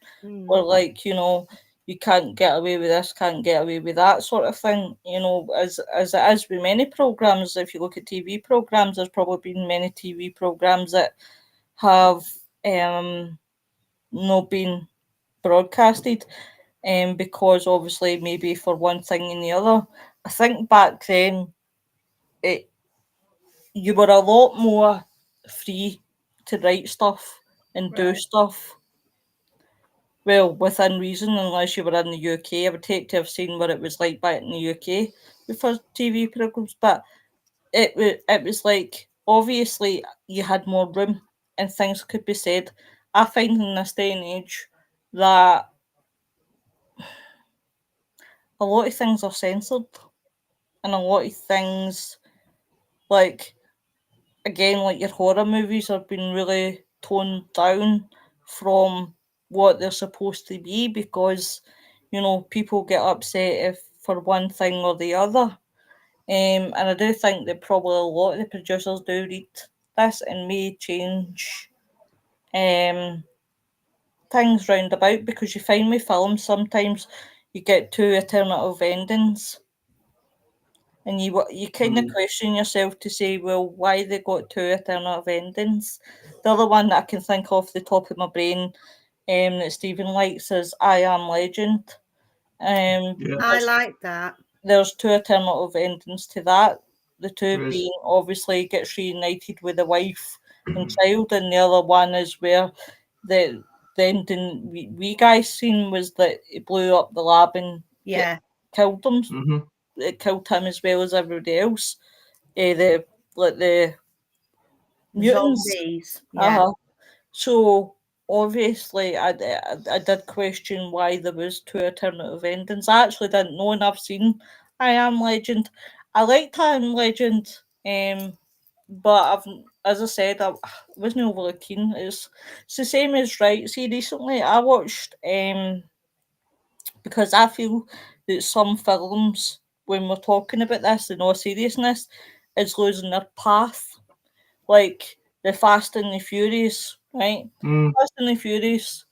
were like, you know, you can't get away with this, can't get away with that sort of thing, you know, as it is with many programmes. If you look at TV programmes, there's probably been many TV programmes that have not been broadcasted, because obviously maybe for one thing and the other. I think back then you were a lot more free to write stuff and do stuff. Well, within reason, unless you were in the UK. I would take to have seen what it was like back in the UK before TV programmes, but it was like, obviously you had more room and things could be said. I find in this day and age that a lot of things are censored, and a lot of things, like, again, like your horror movies have been really toned down from what they're supposed to be, because, you know, people get upset if for one thing or the other. And I do think that probably a lot of the producers do read this and may change things round about, because you find with films sometimes you get two alternative endings, and you kind of question yourself to say, well, why they got two alternative endings. The other one that I can think off the top of my brain that Stephen likes is I Am Legend. I like that. There's two alternative endings to that. The two being obviously gets reunited with the wife and child, and the other one is where the ending we guys seen was that it blew up the lab and killed them. It killed him as well as everybody else. The mutants. Zombies. So obviously, I did question why there was two alternative endings. I actually didn't know, and I've seen I Am Legend. I liked I Am Legend, but as I said, I wasn't overly keen. It's the same as right. See, recently I watched because I feel that some films, when we're talking about this in all seriousness, is losing their path. Like the Fast and the Furious, right? Fast and the Furious.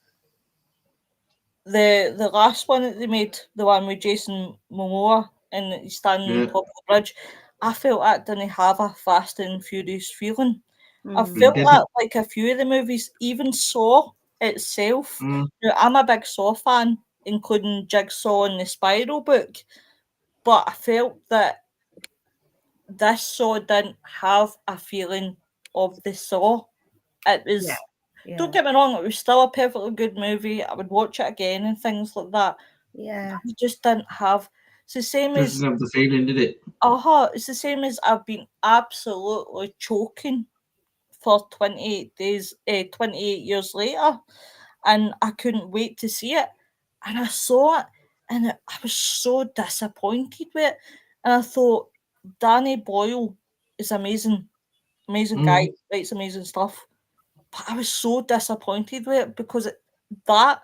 The last one that they made, the one with Jason Momoa and he's standing on top of the bridge, I felt that didn't have a Fast and Furious feeling. I felt that like a few of the movies, even Saw itself. Now, I'm a big Saw fan, including Jigsaw and the Spiral book, but I felt that this Saw didn't have a feeling of the Saw. It was, don't get me wrong, it was still a perfectly good movie. I would watch it again and things like that. Yeah. It just didn't have, it's the same as, doesn't have the feeling, did it? it's the same as I've been absolutely choking for 28 days, 28 years later, and I couldn't wait to see it. And I saw it, and I was so disappointed with it. And I thought, Danny Boyle is amazing, amazing guy, writes amazing stuff. But I was so disappointed with it because that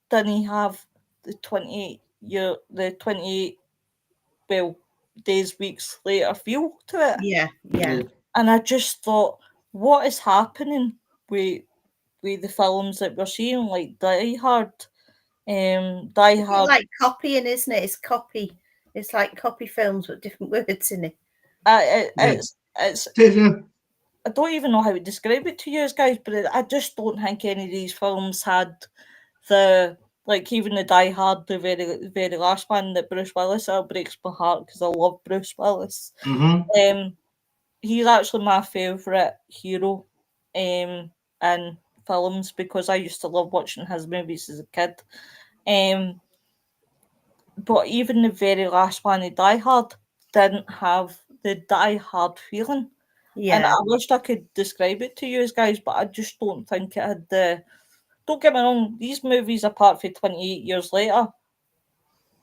didn't have the 28 days, weeks later feel to it. Yeah. And I just thought, what is happening with the films that we're seeing, like Die Hard? Die Hard, like copying, isn't it? It's copy. It's like copy films with different words in it. It's I don't even know how to describe it to you guys, but I just don't think any of these films had the, like, even the Die Hard, the very last one that Bruce Willis, it breaks my heart because I love Bruce Willis. He's actually my favourite hero in films because I used to love watching his movies as a kid. But even the very last one, the Die Hard, didn't have the Die Hard feeling. And I wished I could describe it to you guys, but I just don't think it had the... Don't get me wrong, these movies, apart from 28 years later,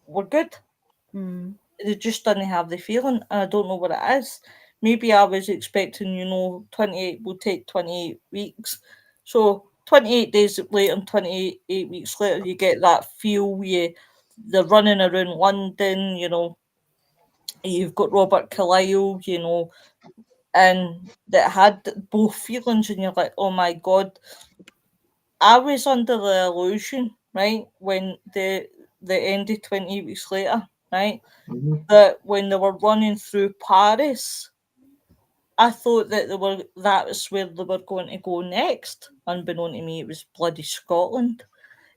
were good. They just didn't have the feeling, and I don't know what it is. Maybe I was expecting, 28 will take 28 weeks. So 28 days later and 28 weeks later, you get that feel, they're running around London, you've got Robert Carlyle, and that had both feelings, and you're like, oh my God. I was under the illusion, right, when the the end of 28 Weeks Later, right? Mm-hmm. That when they were running through Paris, I thought that that was where they were going to go next. Unbeknown to me, it was bloody Scotland.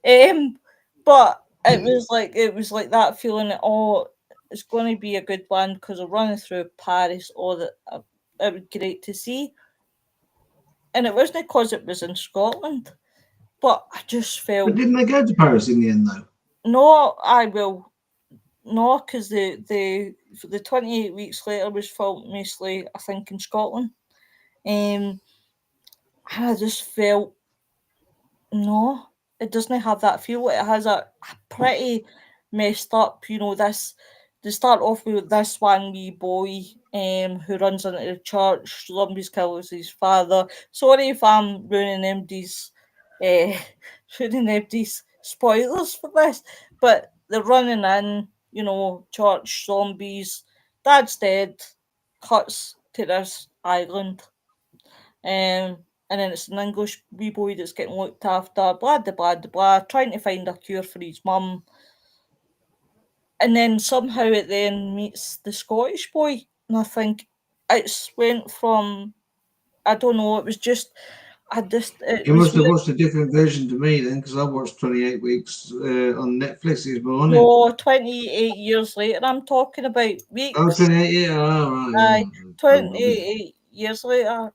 But it was like that feeling that, oh, it's going to be a good one because they're running through Paris. Oh, that it was great to see. And it wasn't because it was in Scotland, but I just felt. But didn't they go to Paris in the end, though? No, no, because the 28 Weeks Later was filmed mostly, I think, in Scotland. And I just felt, no, it doesn't have that feel. It has a pretty messed up, they start off with this one wee boy who runs into the church, zombies kills his father. Sorry if I'm ruining MD's spoilers for this, but they're running in, church, zombies, dad's dead, cuts to this island. And then it's an English wee boy that's getting looked after, blah, blah, blah, blah, trying to find a cure for his mum. And then somehow it then meets the Scottish boy. And I think it's went from, I don't know, it was just, You must have watched a different version to me then, because I watched 28 Weeks on Netflix this morning. No, 28 years later, I'm talking about weeks. Oh, 28, yeah, oh, right, yeah. 28 years later.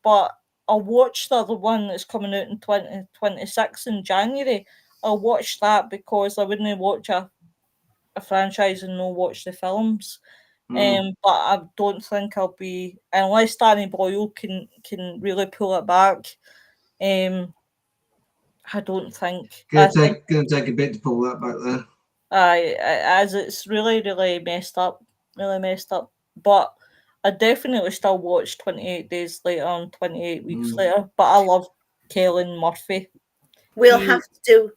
But I'll watch the other one that's coming out in 2026 in January. I'll watch that because I wouldn't watch a franchise and not watch the films. But I don't think I'll be, unless Danny Boyle can really pull it back. I don't think. Gonna take a bit to pull that back there. As it's really, really messed up. But I definitely still watch 28 Days Later and 28 Weeks Later. But I love Kellen Murphy. We'll have to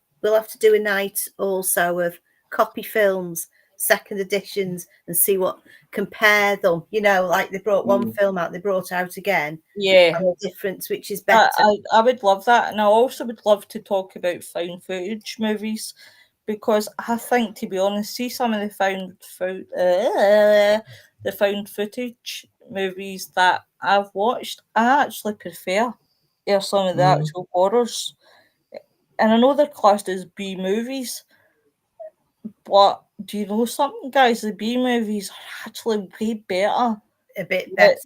do a night also of copy films, second editions, and see what, compare them. Like they brought one film out, they brought out again. Yeah. And the difference, which is better. I would love that. And I also would love to talk about found footage movies, because I think, to be honest, see some of the found footage movies that I've watched, I actually prefer some of the actual horrors. And I know they're classed as B movies, but do you know something, guys? The B movies are actually way better. A bit better,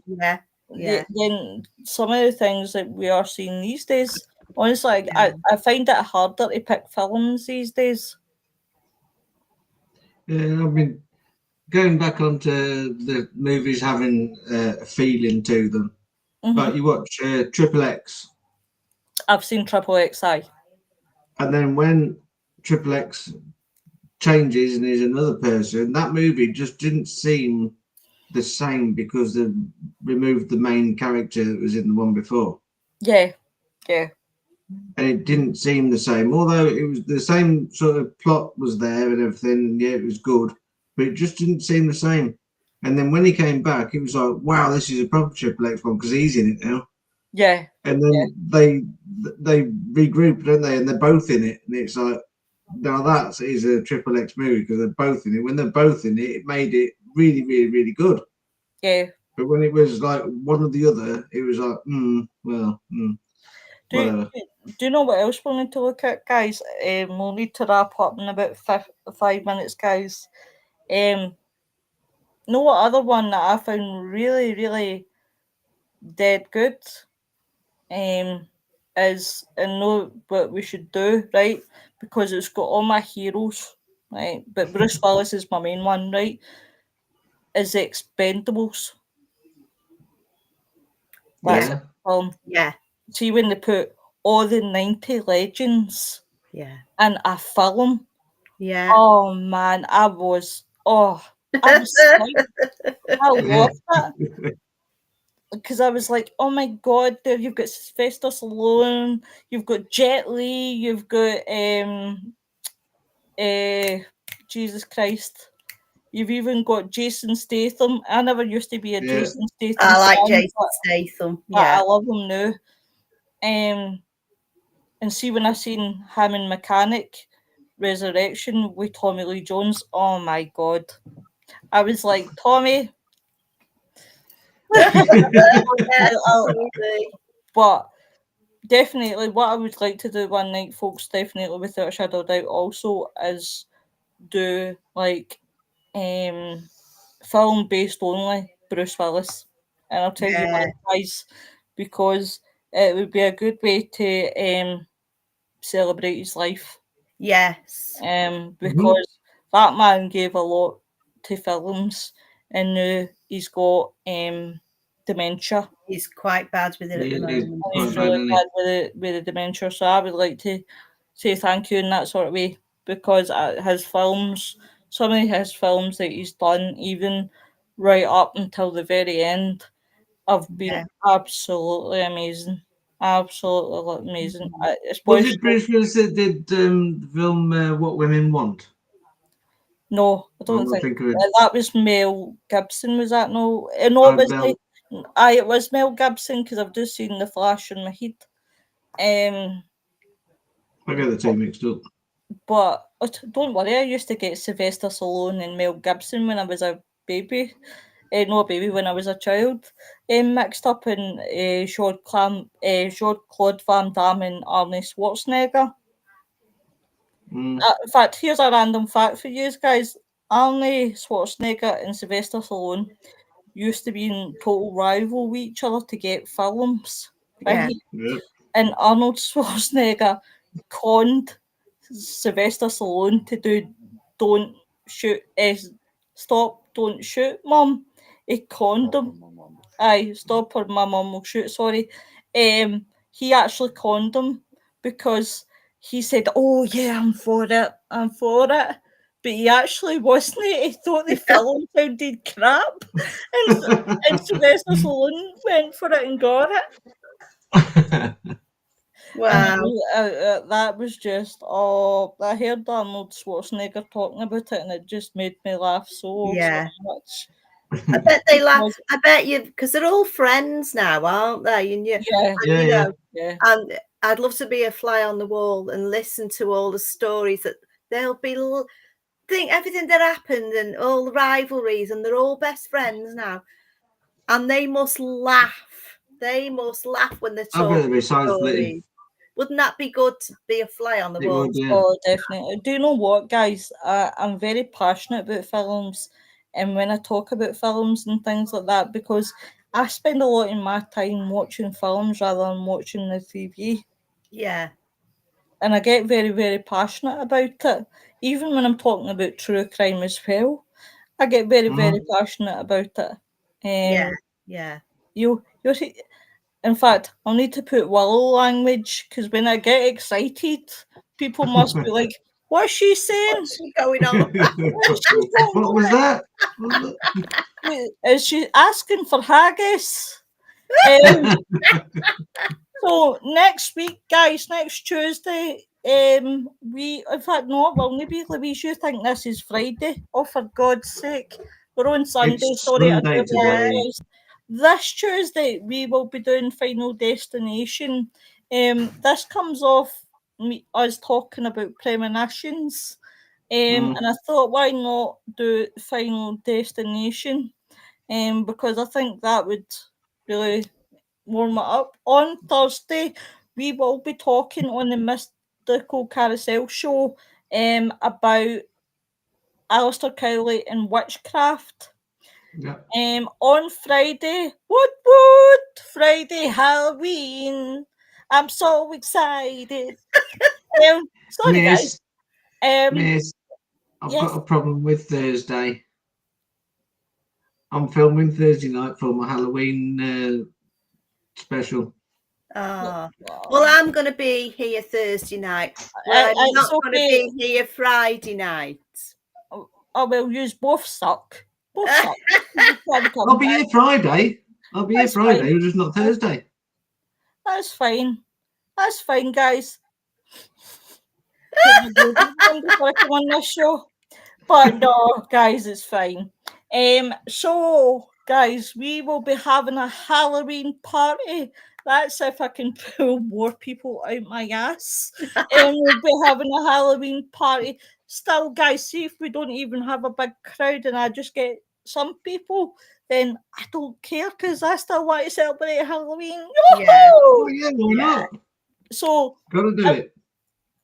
yeah. Than some of the things that we are seeing these days. Honestly, I find it harder to pick films these days. Yeah, I mean, going back onto the movies having a feeling to them. Like you watch Triple X. I've seen Triple XI. And then when Triple X changes and is another person, that movie just didn't seem the same because they removed the main character that was in the one before. Yeah. And it didn't seem the same, although it was the same sort of plot was there and everything, and yeah, it was good, but it just didn't seem the same. And then when he came back, it was like, wow, this is a proper Triple X one because he's in it now. Yeah. And then they regroup, don't they? And they're both in it, and it's like, now that is a Triple X movie because they're both in it. When they're both in it, it made it really, really, really good. Yeah. But when it was like one or the other, it was like, Do you know what else we'll need to look at, guys? We'll need to wrap up in about 5 minutes, guys. Know what other one that I found really, really dead good is, and know what we should do, right? Because it's got all my heroes, right? But Bruce Willis is my main one, right? Is The Expendables. Yeah. Yeah. See, when they put all the 90 legends in a film. Yeah. Oh man, I was psyched. I loved that. Because I was like, oh my god, there you've got Sylvester Stallone, you've got Jet Li, you've got Jesus Christ. You've even got Jason Statham. I never used to be a Jason Statham I like fan, Jason Statham. I love him now. And see, when I seen him in Mechanic, Resurrection with Tommy Lee Jones. Oh my God. I was like, Tommy. But definitely what I would like to do one night, folks, definitely without a shadow of doubt also, is do like film based only Bruce Willis. And I'll tell you why, guys, because it would be a good way to celebrate his life. Yes. Because that man gave a lot to films, and now he's got dementia. He's quite bad with it at the moment. He's really bad with the dementia. So I would like to say thank you in that sort of way, because his films, some of his films that he's done, even right up until the very end, have been absolutely amazing. Absolutely amazing. Was it Bruce Willis that did the film What Women Want? No, I don't think that was Mel Gibson. Was that no? No, it was it was Mel Gibson, because I've just seen The Flash in my head. I get the two mixed up. But don't worry, I used to get Sylvester Stallone and Mel Gibson when I was a baby. Not a baby, when I was a child. Mixed up in Jean-Claude Van Damme and Arnie Schwarzenegger. In fact, here's a random fact for you guys. Arnie Schwarzenegger and Sylvester Stallone used to be in total rival with each other to get films. Right? Yeah. And Arnold Schwarzenegger conned Sylvester Stallone to do Don't Shoot, Stop, Don't Shoot, Mum. He conned him. Aye, Stop or My Mum Will Shoot, sorry. He actually conned him because he said, oh yeah, I'm for it. But he actually wasn't. He thought the film sounded crap. And Sylvester Stallone went for it and got it. Wow. That was just, I heard Arnold Schwarzenegger talking about it, and it just made me laugh so much. I bet they laugh. I bet you, because they're all friends now, aren't they? And and I'd love to be a fly on the wall and listen to all the stories that they'll be think everything that happened and all the rivalries, and they're all best friends now, and they must laugh. They must laugh when they're talking stories. Wouldn't that be good to be a fly on the wall? Oh, definitely. Do you know what, guys? I'm very passionate about films, and when I talk about films and things like that, because I spend a lot of my time watching films rather than watching the TV. Yeah. And I get very, very passionate about it. Even when I'm talking about true crime as well, I get very, very passionate about it. Yeah. You'll see. In fact, I'll need to put Willow language, because when I get excited, people must be like, what's she saying? What's she going on about? What was that? Is she asking for haggis? So next week, guys, next Tuesday, we, in fact, no, it will not be, Louise. You think this is Friday? Oh, for God's sake. We're on Sunday. Sorry, Sunday today. This Tuesday, we will be doing Final Destination. This comes off us talking about premonitions. And I thought, why not do Final Destination? Because I think that would really warm it up. On Thursday, we will be talking on the Mystical Carousel show about Aleister Crowley and witchcraft. Yeah. On Friday, Friday Halloween. I'm so excited. Sorry, Miss, guys. Miss, I've got a problem with Thursday. I'm filming Thursday night for my Halloween special. Well, I'm going to be here Thursday night. Well, I'm not going to be here Friday night. We'll use both suck. Both suck. I'll be here Friday. We're just not Thursday. That's fine. That's fine, guys. on this show. But no, guys, it's fine. So, guys, we will be having a Halloween party That's if I can pull more people out my ass. We'll be having a Halloween party. Still, guys, see if we don't even have a big crowd and I just get some people, then I don't care because I still want to celebrate Halloween. Yeah. Oh, yeah, why not? So, gotta do it.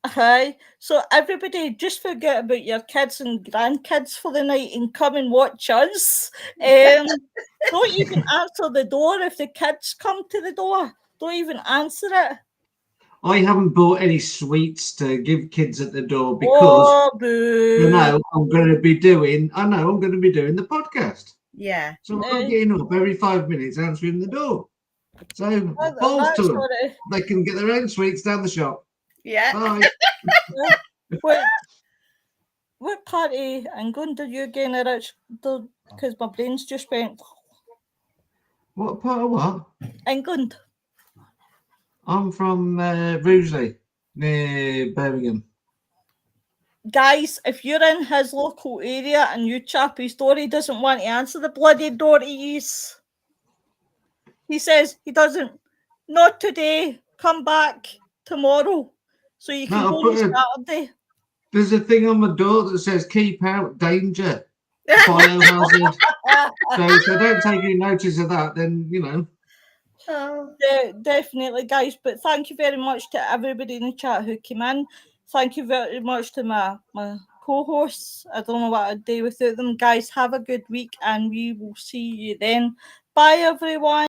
Hi. So everybody, just forget about your kids and grandkids for the night and come and watch us. Don't even answer the door if the kids come to the door. Don't even answer it. I haven't bought any sweets to give kids at the door because I know I'm going to be doing the podcast. Yeah. So I'm getting up every 5 minutes answering the door. So balls to them. They can get their own sweets down the shop. Yeah. Bye. What party England are you getting at? Because my brain's just went. What part of what? England. I'm from Rugeley, near Birmingham. Guys, if you're in his local area and you Chappie's door, he doesn't want to answer the bloody door to use. He says he doesn't. Not today. Come back tomorrow. So you can go on Saturday. There's a thing on my door that says keep out danger. Biohazard. So if they don't take any notice of that, then you know. Definitely, guys. But thank you very much to everybody in the chat who came in. Thank you very much to my co-hosts. I don't know what I'd do without them. Guys, have a good week and we will see you then. Bye, everyone.